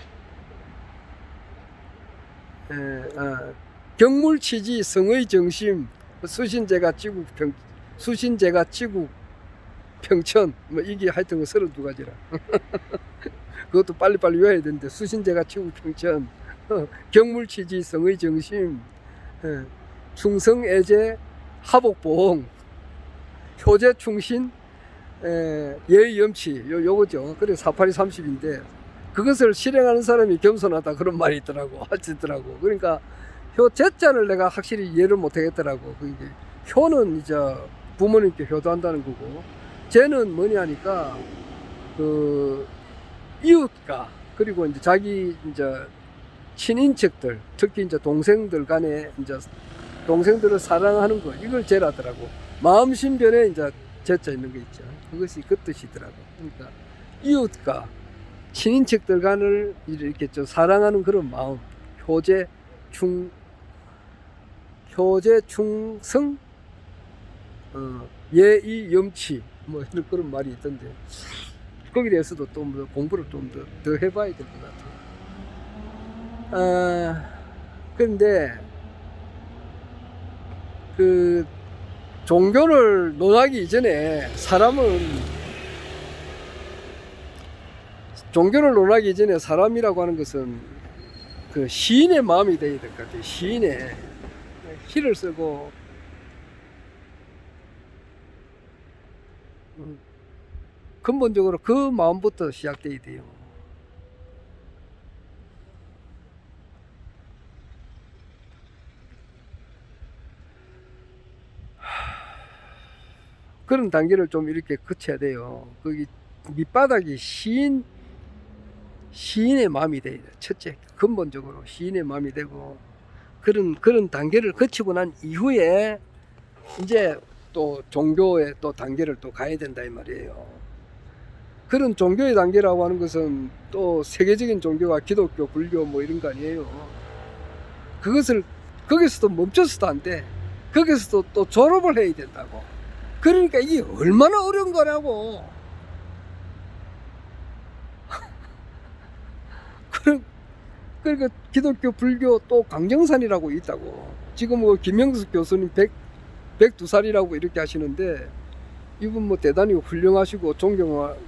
경물치지 성의 정심, 수신제가 치국 평천, 뭐 이게 하여튼 32가지라. 그것도 빨리빨리 외워야 되는데, 수신제가 치국 평천, 경물치지 성의 정심, 충성애제 하복보응, 효제 충신, 예의 염치, 요거죠. 그래 48이 30인데 그것을 실행하는 사람이 겸손하다 그런 말이 있더라고. 하시더라고. 그러니까 효제자를 내가 확실히 이해를 못하겠더라고. 그게 효는 이제 부모님께 효도한다는 거고, 제는 뭐냐니까 그 이웃과 그리고 이제 자기 이제 친인척들, 특히 이제 동생들 간에 이제 동생들을 사랑하는 거, 이걸 제라더라고. 마음신변에 이제 제자 있는 거 있죠. 그것이 그 뜻이더라고. 그러니까 이웃과 친인척들 간을 이렇게 좀 사랑하는 그런 마음, 효제 충성, 예의 염치, 뭐 이런 그런 말이 있던데, 거기에 대해서도 또 공부를 좀 더 해봐야 될 것 같아요. 그런데 그 종교를 논하기 이전에 사람이라고 하는 것은 그 시인의 마음이 돼야 될 것 같아요. 시인의 시를 쓰고 근본적으로 그 마음부터 시작돼야 돼요. 그런 단계를 좀 이렇게 거쳐야 돼요. 거기 밑바닥이 시인의 마음이 돼야 돼. 첫째, 근본적으로 시인의 마음이 되고, 그런 단계를 거치고 난 이후에 이제 또 종교의 또 단계를 또 가야 된다 이 말이에요. 그런 종교의 단계라고 하는 것은 또 세계적인 종교가 기독교, 불교 뭐 이런 거 아니에요. 그것을 거기서도 멈춰서도 안 돼. 거기서도 또 졸업을 해야 된다고. 그러니까 이게 얼마나 어려운 거라고. 그러니까 기독교, 불교 또 강정산이라고 있다고. 지금 뭐 김영숙 교수님 102살이라고 이렇게 하시는데, 이분 뭐 대단히 훌륭하시고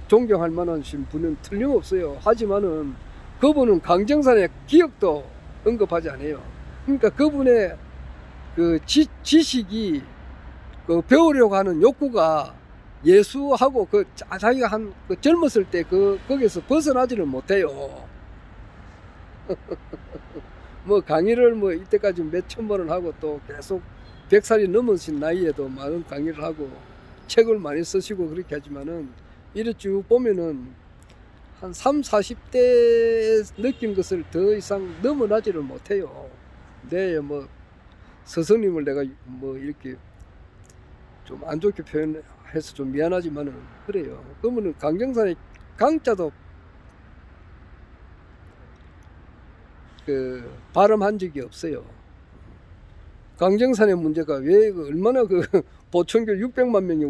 존경할 만한 분은 틀림없어요. 하지만은 그분은 강정산의 기억도 언급하지 않아요. 그러니까 그분의 그 지식이 그 배우려고 하는 욕구가 예수하고 그 자기가 한 그 젊었을 때 거기서 벗어나지를 못해요. 뭐 강의를 뭐 이때까지 몇천 번을 하고 또 계속 100살이 넘으신 나이에도 많은 강의를 하고 책을 많이 쓰시고 그렇게 하지만은 이래 쭉 보면은 한 30, 40대 느낀 것을 더 이상 넘어나지를 못해요. 네, 뭐 스승님을 내가 뭐 이렇게 좀 안 좋게 표현해서 좀 미안하지만은 그래요. 그러면은 강정산의 강자도 그 발음한 적이 없어요. 강정산의 문제가 왜 얼마나 그 보천교 600만 명이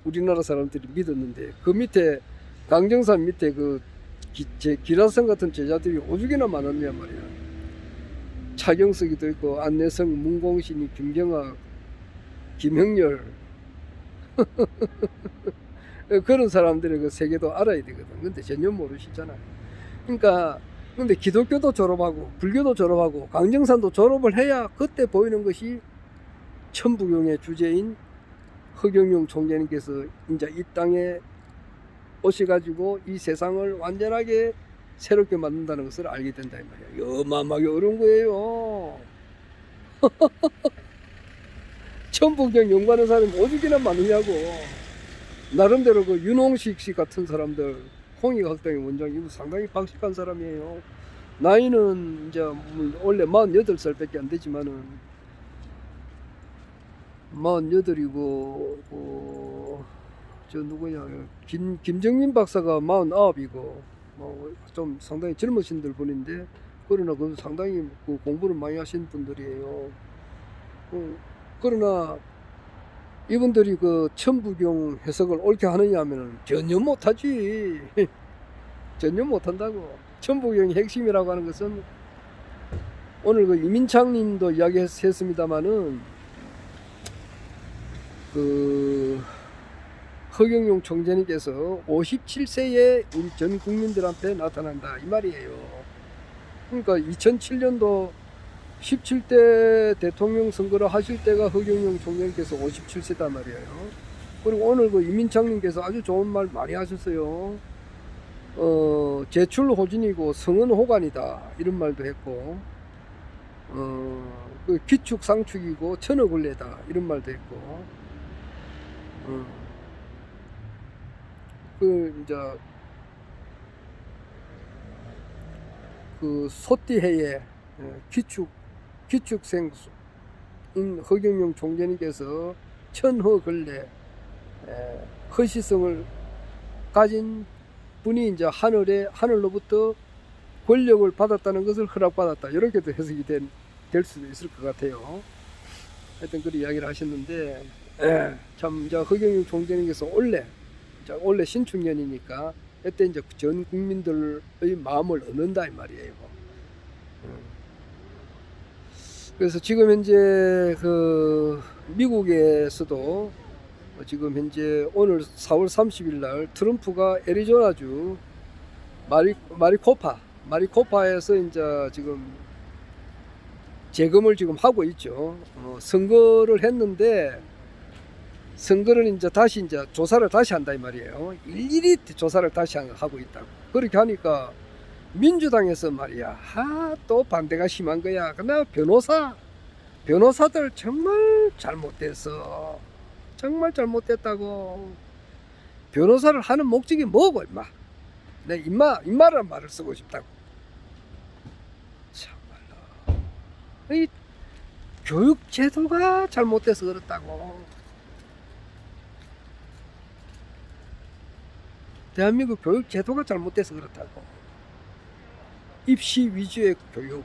우리나라 사람들이 믿었는데, 그 밑에 강정산 밑에 그 기라성 같은 제자들이 오죽이나 많았냐 말이야. 차경석이도 있고 안내성, 문공신이, 김경학, 김형렬 그런 사람들의 그 세계도 알아야 되거든. 근데 전혀 모르시잖아요. 그러니까 근데 기독교도 졸업하고 불교도 졸업하고 강정산도 졸업을 해야 그때 보이는 것이 천부경의 주제인 허경영 총재님께서 이제 이 땅에 오셔가지고 이 세상을 완전하게 새롭게 만든다는 것을 알게 된다 이 말이야. 어마어마하게 어려운 거예요. 천부경 연구하는 사람이 오죽이나 많으냐고. 나름대로 그 윤홍식 씨 같은 사람들, 홍익학당의 원장, 이거 상당히 박식한 사람이에요. 나이는 이제 원래 48살밖에 안 되지만은 48이고 저 누구냐 김정민 박사가 49이고 좀 상당히 젊으신 분인데 그러나 그 상당히 그 공부를 많이 하신 분들이에요. 그러나 이분들이 그 천부경 해석을 옳게 하느냐 하면은 전혀 못하지. 전혀 못한다고. 천부경의 핵심이라고 하는 것은 오늘 그 이민창 님도 이야기했습니다마는 그 허경영 총재님께서 57세에 우리 전 국민들한테 나타난다 이 말이에요. 그러니까 2007년도 17대 대통령 선거를 하실 때가 허경영 총재님께서 57세단 말이에요. 그리고 오늘 그 이민창님께서 아주 좋은 말 많이 하셨어요. 제출 호진이고 성은 호간이다 이런 말도 했고, 그 기축 상축이고 천어굴레다 이런 말도 했고, 그 이제 그 소띠해에 기축생 허경영 총재님께서 천허걸레 허시성을 가진 분이 이제 하늘로부터 권력을 받았다는 것을 허락받았다 이렇게도 해석이 될 수도 있을 것 같아요. 하여튼 그런 이야기를 하셨는데 참 이제 허경영 총재님께서 원래 신축년이니까 이때 이제 전 국민들의 마음을 얻는다 이 말이에요. 그래서 지금 현재 그 미국에서도 지금 현재 오늘 4월 30일 날 트럼프가 애리조나주 마리코파에서 이제 지금 재검을 지금 하고 있죠. 선거를 했는데 선거를 이제 다시 이제 조사를 다시 한다 이 말이에요. 일일이 조사를 다시 하고 있다고. 그렇게 하니까 민주당에서 말이야, 또 반대가 심한 거야. 그러나 변호사들 정말 잘못됐어. 정말 잘못됐다고. 변호사를 하는 목적이 뭐고, 임마? 내 임마라는 말을 쓰고 싶다고. 참말로. 이 교육 제도가 잘못돼서 그렇다고. 대한민국 교육 제도가 잘못돼서 그렇다고. 입시 위주의 교육.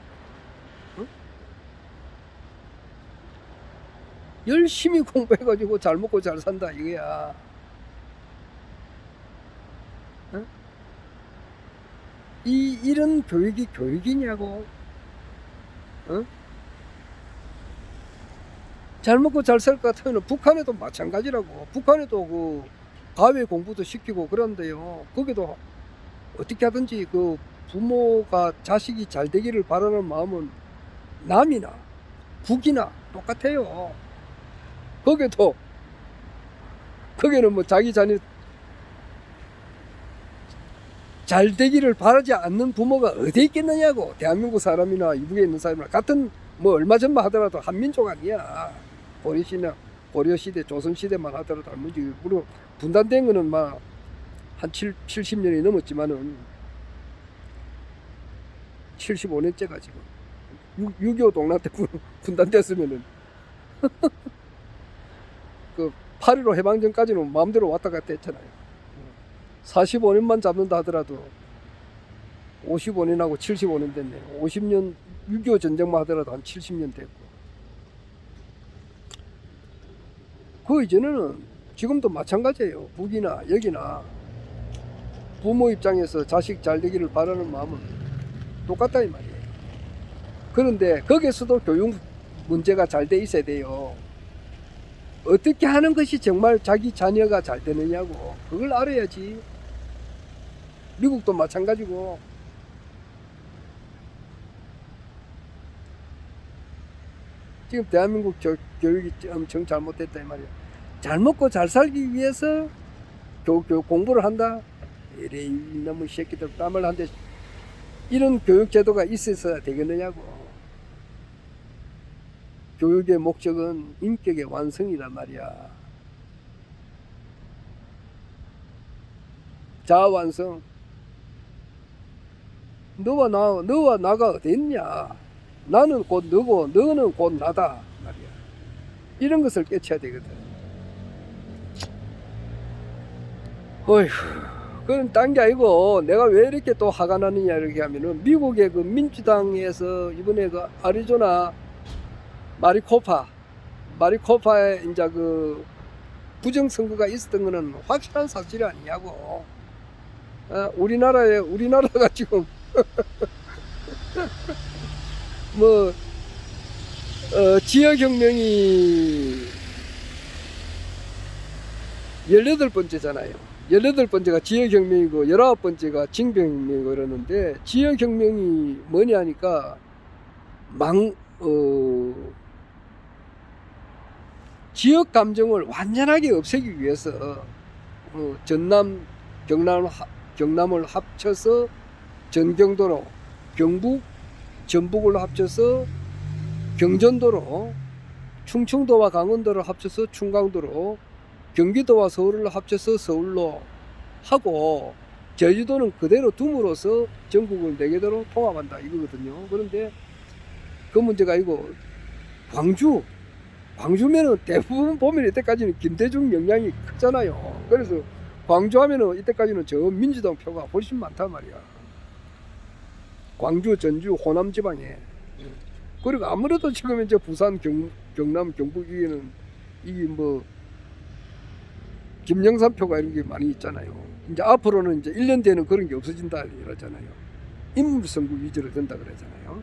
열심히 공부해가지고 잘 먹고 잘 산다 이거야. 이런 교육이 교육이냐고. 잘 먹고 잘 살 것 같으면 북한에도 마찬가지라고. 북한에도 그 과외 공부도 시키고 그런데요. 거기도 어떻게 하든지 그 부모가 자식이 잘 되기를 바라는 마음은 남이나 북이나 똑같아요. 거기는 뭐 자기 자녀 잘 되기를 바라지 않는 부모가 어디 있겠느냐고. 대한민국 사람이나 이북에 있는 사람이나 같은 뭐 얼마 전만 하더라도 한민족 아니야. 고려시대 조선시대만 하더라도 한민족. 물론 분단된 거는 막 한 70년이 넘었지만은 75년째가 지금 6.25 동란 때 분단됐으면은 그 8.15 해방전까지는 마음대로 왔다 갔다 했잖아요. 45년만 잡는다 하더라도 55년하고 75년 됐네. 50년 6.25 전쟁만 하더라도 한 70년 됐고. 그 이전에는 지금도 마찬가지예요. 북이나 여기나 부모 입장에서 자식 잘 되기를 바라는 마음은 똑같다 이 말이에요. 그런데 거기에서도 교육 문제가 잘 돼 있어야 돼요. 어떻게 하는 것이 정말 자기 자녀가 잘 되느냐고. 그걸 알아야지. 미국도 마찬가지고. 지금 대한민국 교육이 엄청 잘못됐다 이 말이야. 잘 먹고 잘 살기 위해서 공부를 한다. 이래 이놈의 새끼들 땀을 한대. 이런 교육 제도가 있어야 되겠느냐고. 교육의 목적은 인격의 완성이란 말이야. 자아 완성. 너와 나가 어디 있냐? 나는 곧 너고 너는 곧 나다 말이야. 이런 것을 깨쳐야 되거든. 어휴, 그건 딴 게 아니고 내가 왜 이렇게 또 화가 나느냐 이렇게 하면은 미국의 그 민주당에서 이번에 그 아리조나 마리코파에 이제 그 부정선거가 있었던 거는 확실한 사실이 아니냐고. 우리나라가 지금 뭐 지역혁명이 18번째잖아요. 18번째가 지역혁명이고 19번째가 징병혁명이고 그러는데, 지역혁명이 뭐냐 하니까 지역 감정을 완전하게 없애기 위해서 전남, 경남을 합쳐서 전경도로, 경북, 전북을 합쳐서 경전도로, 충청도와 강원도를 합쳐서 충강도로, 경기도와 서울을 합쳐서 서울로 하고 제주도는 그대로 둠으로써 전국을 4개도로 통합한다 이거거든요. 그런데 그 문제가 아니고 광주면은 대부분 보면 이때까지는 김대중 영향이 크잖아요. 그래서 광주 하면은 이때까지는 저 민주당 표가 훨씬 많단 말이야. 광주, 전주, 호남 지방에. 그리고 아무래도 지금 이제 부산, 경남, 경북에는 이게 뭐 김영삼 표가 이런 게 많이 있잖아요. 이제 앞으로는 이제 1년 뒤에는 그런 게 없어진다 이러잖아요. 인물선거 위주로 된다 그러잖아요.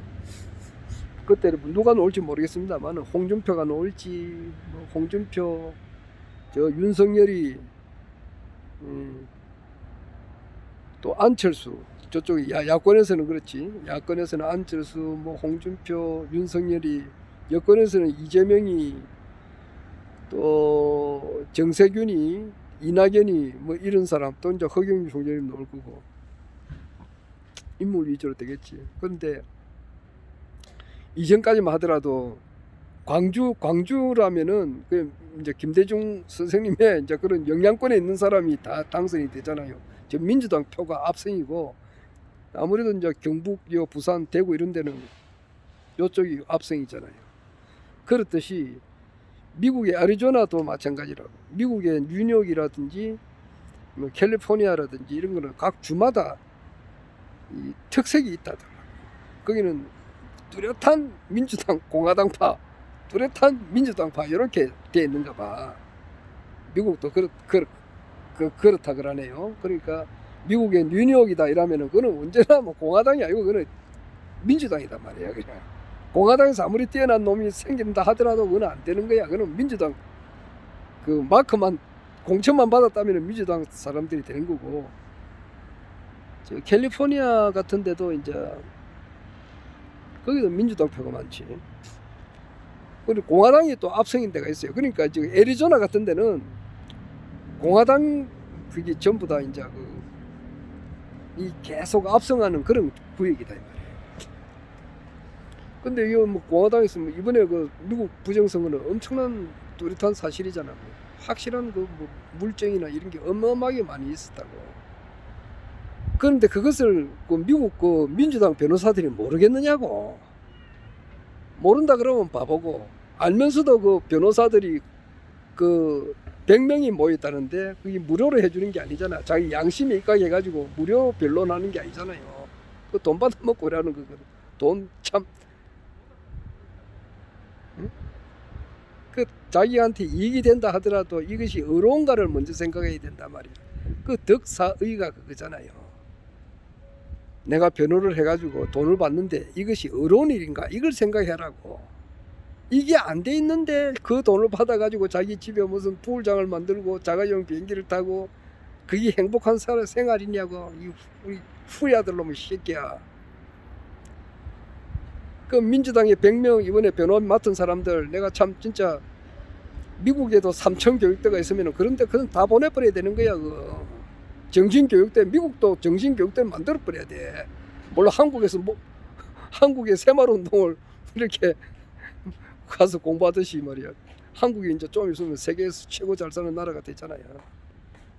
그때는 누가 나올지 모르겠습니다만 홍준표가 나올지, 뭐 홍준표, 저 윤석열이, 또 안철수, 저쪽 야권에서는 그렇지. 야권에서는 안철수, 뭐 홍준표, 윤석열이, 여권에서는 이재명이, 또 정세균이, 이낙연이, 뭐 이런 사람, 또 이제 허경영 총재님 나올 거고 인물 위주로 되겠지. 그런데 이전까지만 하더라도 광주라면은 그 이제 김대중 선생님의 이제 그런 영향권에 있는 사람이 다 당선이 되잖아요. 지금 민주당 표가 압승이고, 아무래도 이제 경북, 부산, 대구 이런 데는 요쪽이 압승이잖아요. 그렇듯이 미국의 애리조나도 마찬가지라고. 미국의 뉴욕이라든지 뭐 캘리포니아라든지 이런 거는 각 주마다 이 특색이 있다더라고요. 거기는 뚜렷한 민주당, 공화당파, 뚜렷한 민주당파 이렇게 돼 있는가 봐. 미국도 그렇다 그러네요. 그러니까 미국의 뉴욕이다 이러면은 그거는 언제나 뭐 공화당이 아니고 그거는 민주당이단 말이야. 그냥 공화당에서 아무리 뛰어난 놈이 생긴다 하더라도 그건 안 되는 거야. 그건 민주당 그 마크만, 공천만 받았다면 민주당 사람들이 되는 거고. 저 캘리포니아 같은 데도 이제 거기도 민주당 표가 많지. 그리고 공화당이 또 압승인 데가 있어요. 그러니까 지금 애리조나 같은 데는 공화당 그게 전부 다 이제 이 계속 압승하는 그런 구역이다 이 말이에요. 근데 이거 뭐 공화당에서 뭐 이번에 그 미국 부정선거는 엄청난 뚜렷한 사실이잖아. 뭐 확실한 그 뭐 물증이나 이런 게 어마어마하게 많이 있었다고. 그런데 그것을 그 미국 그 민주당 변호사들이 모르겠느냐고. 모른다 그러면 바보고, 알면서도 그 변호사들이 그 100명이 모였다는데 그게 무료로 해주는 게 아니잖아. 자기 양심에 입각해가지고 무료 변론하는 게 아니잖아요. 그 돈 받아먹고 이라는 거거든. 돈 참. 응? 그 자기한테 이익이 된다 하더라도 이것이 의로운가를 먼저 생각해야 된단 말이야. 그 덕사의가 그거잖아요. 내가 변호를 해가지고 돈을 받는데 이것이 의로운 일인가 이걸 생각해라고. 이게 안 돼 있는데 그 돈을 받아가지고 자기 집에 무슨 부울장을 만들고 자가용 비행기를 타고 그게 행복한 생활이냐고. 우리 후야들 놈의 새끼야. 그 민주당의 100명 이번에 변호 맡은 사람들, 내가 참 진짜 미국에도 3천 교육대가 있으면 그런데 그건 다 보내버려야 되는 거야. 정신교육대, 미국도 정신교육대 만들어버려야 돼. 물론 한국에서 뭐 한국의 새마을운동을 이렇게 가서 공부하듯이 말이야. 한국이 이제 좀 있으면 세계에서 최고 잘 사는 나라가 되잖아요.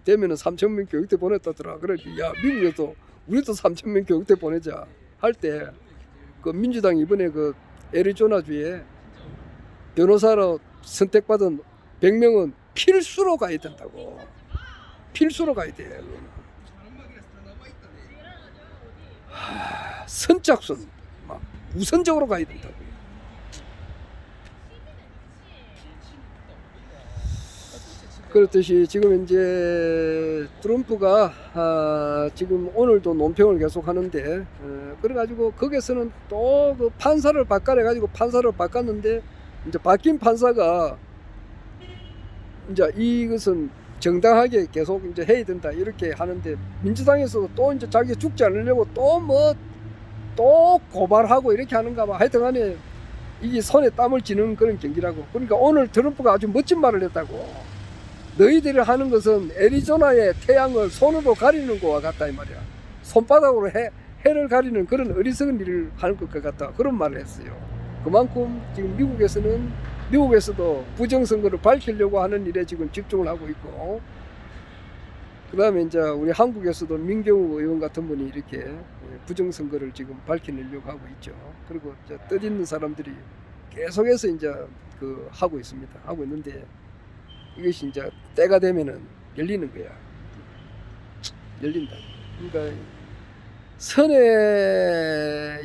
되면은 3,000명 교육대 보냈다더라. 그래, 야, 미국에도 우리도 3,000명 교육대 보내자 할 때 그 민주당 이번에 그 애리조나주에 변호사로 선택받은 100명은 필수로 가야 된다고. 필수로 가야 돼. 선착순 막 우선적으로 가야 된다고. 그렇듯이 지금 이제 트럼프가 지금 오늘도 논평을 계속 하는데 그래가지고 거기서는 또 그 판사를 바꿔내가지고 판사를 바꿨는데 이제 바뀐 판사가 이제 이것은 정당하게 계속 이제 해야 된다 이렇게 하는데 민주당에서도 또 이제 자기 죽지 않으려고 또 고발하고 이렇게 하는가 봐. 하여튼간에 이게 손에 땀을 쥐는 그런 경기라고. 그러니까 오늘 트럼프가 아주 멋진 말을 했다고. 너희들이 하는 것은 애리조나의 태양을 손으로 가리는 것과 같다 이 말이야. 손바닥으로 해를 가리는 그런 어리석은 일을 하는 것 같다. 그런 말을 했어요. 그만큼 지금 미국에서도 부정선거를 밝히려고 하는 일에 지금 집중을 하고 있고, 그 다음에 이제 우리 한국에서도 민경욱 의원 같은 분이 이렇게 부정선거를 지금 밝혀내려고 하고 있죠. 그리고 이제 뜻있는 사람들이 계속해서 이제 하고 있습니다. 하고 있는데 이것이 이제 때가 되면은 열리는 거야. 열린다. 그러니까 선의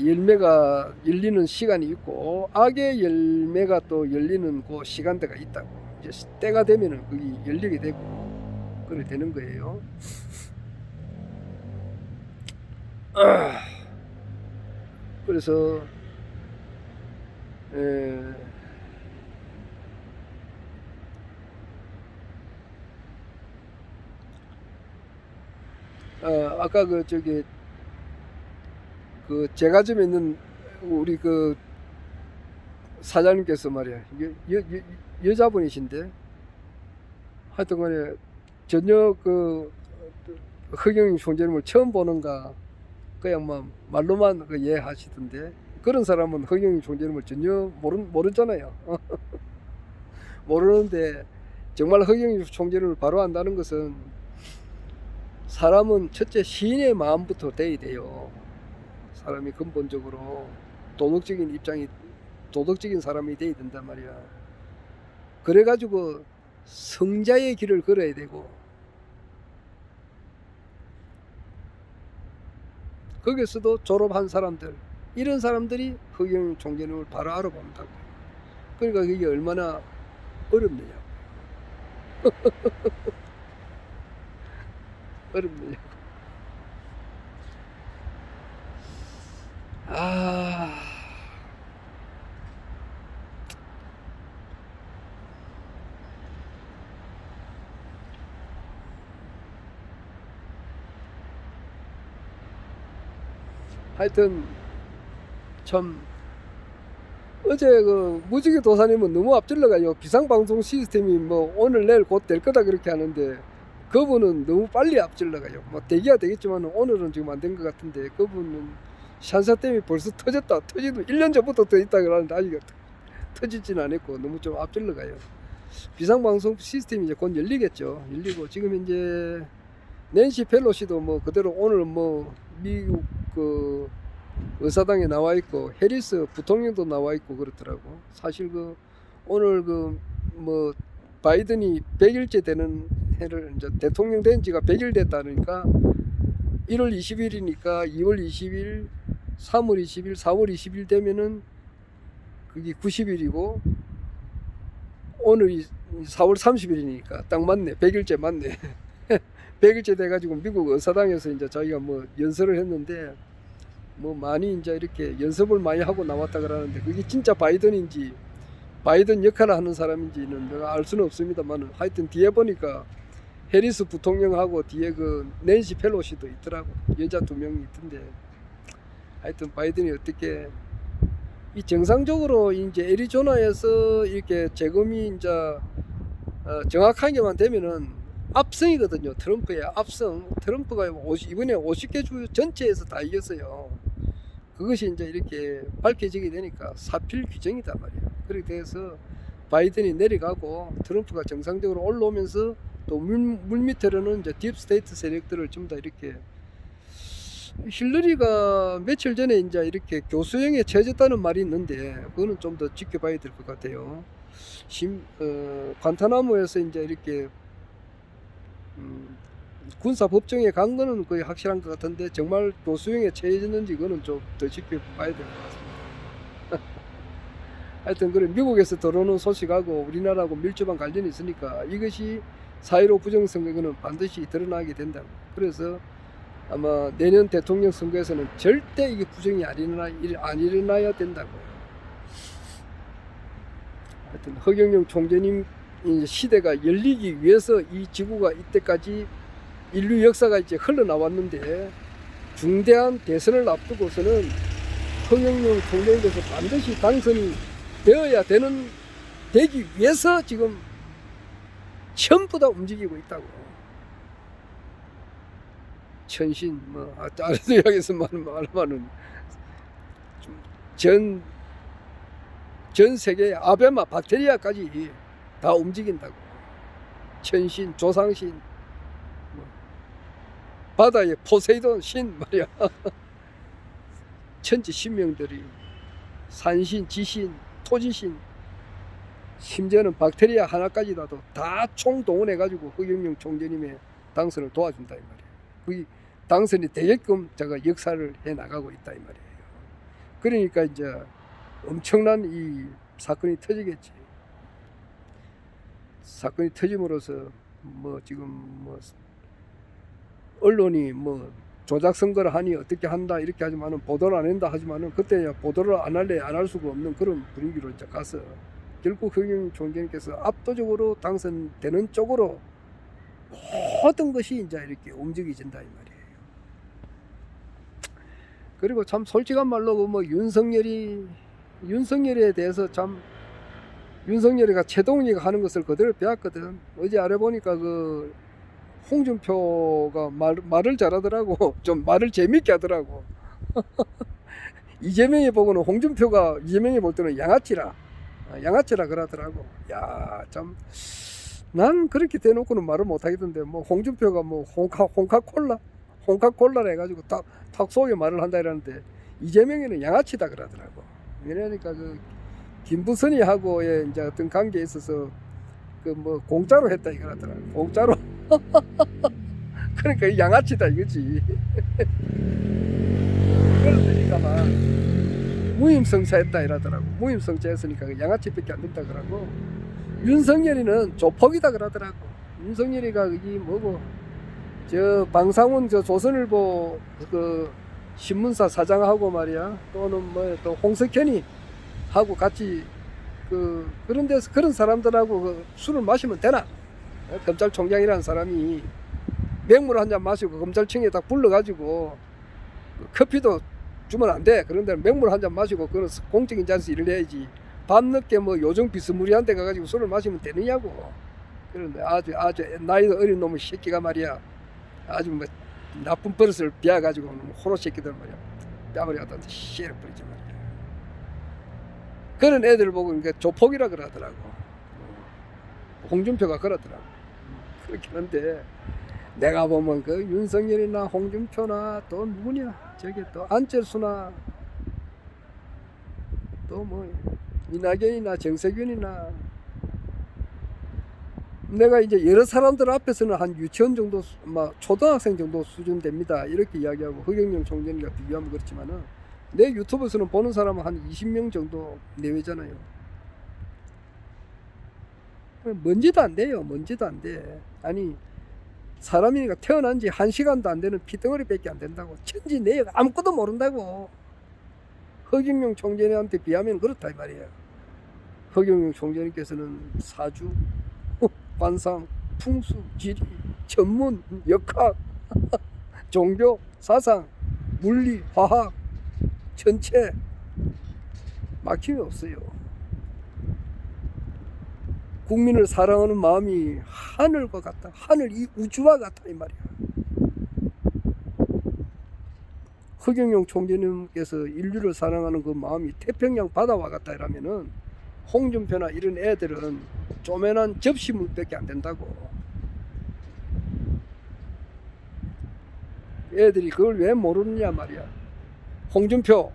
열매가 열리는 시간이 있고 악의 열매가 또 열리는 그 시간대가 있다고. 이제 때가 되면은 그게 열리게 되고 그래 되는 거예요. 그래서 아까 제가 좀 있는 우리 사장님께서 말이야, 여자분이신데 하여튼간에 전혀 허경영 총재님을 처음 보는가 그냥 뭐 말로만 이해하시던데 그런 사람은 허경영 총재님을 전혀 모르잖아요. 모르는데 정말 허경영 총재님을 바로 안다는 것은 사람은 첫째 시인의 마음부터 돼야 돼요. 사람이 근본적으로 도덕적인 사람이 돼야 된단 말이야. 그래가지고 성자의 길을 걸어야 되고 거기서도 졸업한 사람들 이런 사람들이 허경영 총재님을 바로 알아본다고. 그러니까 그게 얼마나 어렵느냐. 어렵네요. 하여튼 참 어제 무지개 도사님은 너무 앞질러가요. 기상방송 시스템이 뭐 오늘 내일 곧 될 거다 그렇게 하는데 그분은 너무 빨리 앞질러가요. 뭐 되기야 되겠지만 오늘은 지금 안 된 것 같은데 그분은 샨샤댐이 벌써 터졌다. 터지도 1년 전부터 터졌다 그러는데 아직 터지진 않았고 너무 좀 앞질러가요. 기상방송 시스템이 이제 곧 열리겠죠. 열리고 지금 이제 낸시 펠로시도 뭐 그대로 오늘 뭐 미국 의사당에 나와 있고 해리스 부통령도 나와 있고 그렇더라고. 사실 오늘 뭐 바이든이 100일째 되는 해를 이제 대통령 된 지가 100일 됐다니까 1월 20일이니까 2월 20일, 3월 20일, 4월 20일 되면은 그게 90일이고 오늘이 4월 30일이니까 딱 맞네. 100일째 맞네. 100일째 돼가지고 미국 의사당에서 이제 자기가 뭐 연설을 했는데 뭐 많이 이제 이렇게 연습을 많이 하고 나왔다 그러는데 그게 진짜 바이든인지 바이든 역할을 하는 사람인지는 내가 알 수는 없습니다만 하여튼 뒤에 보니까 해리스 부통령하고 뒤에 낸시 펠로시도 있더라고. 여자 2명이 있던데 하여튼 바이든이 어떻게 이 정상적으로 이제 애리조나에서 이렇게 재검이 이제 정확하게만 되면은 압승이거든요. 트럼프의 압승. 트럼프가 이번에 50개 주 전체에서 다 이겼어요. 그것이 이제 이렇게 밝혀지게 되니까 사필 규정이단 말이에요. 그렇게 돼서 바이든이 내려가고 트럼프가 정상적으로 올라오면서 또 물 밑으로는 이제 딥스테이트 세력들을 전부 다 이렇게 힐러리가 며칠 전에 이제 이렇게 교수형에 처해졌다는 말이 있는데 그거는 좀 더 지켜봐야 될 것 같아요. 관타나모에서 이제 이렇게 군사법정에 간 거는 거의 확실한 것 같은데 정말 교수형에 처해졌는지 그거는 좀 더 지켜봐야 될 것 같습니다. 하여튼 그래 미국에서 들어오는 소식하고 우리나라하고 밀접한 관련이 있으니까 이것이 4.15 부정선거는 반드시 드러나게 된다고. 그래서 아마 내년 대통령 선거에서는 절대 이게 부정이 안 일어나야 된다고요. 하여튼 허경영 총재님 시대가 열리기 위해서 이 지구가 이때까지 인류 역사가 이제 흘러나왔는데 중대한 대선을 앞두고서는 허경영 총재님께서 반드시 당선이 되어야 되기 위해서 지금 전부 다 움직이고 있다고. 천신 아래도 이야기해서 말하면은 전 세계의 아베마 박테리아까지 다 움직인다고. 천신, 조상신, 바다의 포세이돈 신 말이야. 천지 신명들이 산신, 지신, 토지신, 심지어는 박테리아 하나까지라도 다 총동원해가지고 허경영 총재님의 당선을 도와준다 이 말이에요. 그게 당선이 되게끔 제가 역사를 해 나가고 있다 이 말이에요. 그러니까 이제 엄청난 이 사건이 터지겠지. 사건이 터짐으로써 지금 언론이 조작 선거를 하니 어떻게 한다 이렇게 하지만은 보도를 안 한다 하지만은 그때 보도를 안 할래 안 할 수가 없는 그런 분위기로 이제 가서 결국 허경영 총재님께서 압도적으로 당선되는 쪽으로 모든 것이 이제 이렇게 움직여진다 이 말이에요. 그리고 참 솔직한 말로 윤석열에 대해서 참 윤석열이가 최동훈이가 하는 것을 그대로 배웠거든. 어제 알아보니까 그 홍준표가 말을 잘하더라고. 좀 말을 재밌게 하더라고. 이재명이 보고는 홍준표가 이재명이 볼 때는 양아치라 그러더라고. 야, 참 난 그렇게 대놓고는 말을 못 하겠던데 홍준표가 홍카콜라 해가지고 탁 속에 말을 한다 이러는데 이재명이는 양아치다 그러더라고. 왜냐니까 그 김부선이하고의 이제 어떤 관계에 있어서 공짜로 했다 이거라더라고. 공짜로. 그러니까 양아치다 이거지. 그러니까 막 무임승차했다 이러더라고. 무임승차했으니까 양아치밖에 안 된다 그러고. 윤석열이는 조폭이다 그러더라고. 윤석열이가 여기 저 방상훈 저 조선일보 그 신문사 사장하고 말이야. 또는 또 홍석현이 하고 같이 그런 데서 그런 사람들하고 술을 마시면 되나? 검찰총장이라는 사람이 맹물 한 잔 마시고 검찰청에 딱 불러가지고 커피도 주면 안 돼. 그런데 맹물 한 잔 마시고 그런 공적인 자리에서 일을 해야지. 밤늦게 요정 비스무리한 데 가가지고 술을 마시면 되느냐고. 그런데 아주 나이도 어린 놈의 새끼가 말이야. 아주 나쁜 버릇을 비워가지고 호로 새끼들 말이야. 뺨을 갖다 씨를 뿌리지 말이야. 그런 애들 보고 그러니까 조폭이라 그러더라고. 홍준표가 그러더라고. 그렇긴 한데 내가 보면 그 윤석열이나 홍준표나 또 누구냐 저기 또 안철수나 또 이낙연이나 정세균이나 내가 이제 여러 사람들 앞에서는 한 유치원 정도 초등학생 정도 수준 됩니다 이렇게 이야기하고 허경영 총재님과 비교하면 그렇지만은 내 유튜브에서는 보는 사람은 한 20명 정도 내외잖아요. 먼지도 안 돼요. 먼지도 안 돼. 아니 사람이니까 태어난 지 1시간도 안 되는 피덩어리밖에 안 된다고. 천지 내역 아무것도 모른다고. 허경영 총재님한테 비하면 그렇다 이 말이에요. 허경영 총재님께서는 사주, 관상, 풍수, 지리, 전문, 역학, 종교, 사상, 물리, 화학, 전체 막힘이 없어요. 국민을 사랑하는 마음이 하늘과 같다. 하늘 이 우주와 같다 이 말이야. 허경영 총재님께서 인류를 사랑하는 그 마음이 태평양 바다와 같다 이라면은 홍준표나 이런 애들은 쪼매난 접시물밖에 안 된다고. 애들이 그걸 왜 모르느냐 말이야. 홍준표,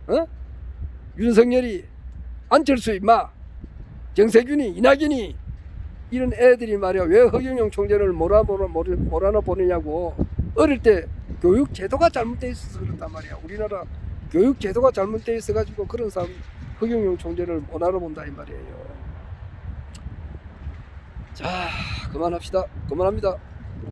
어? 윤석열이, 안철수 임마, 정세균이, 이낙연이 이런 애들이 말이야 왜 허경영 총재를 몰아나 보느냐고. 어릴 때 교육 제도가 잘못돼 있어서 그렇단 말이야. 우리나라 교육 제도가 잘못돼 있어 가지고 그런 사람 허경영 총재를 못 알아본다 이 말이에요. 자, 그만합시다. 그만합니다.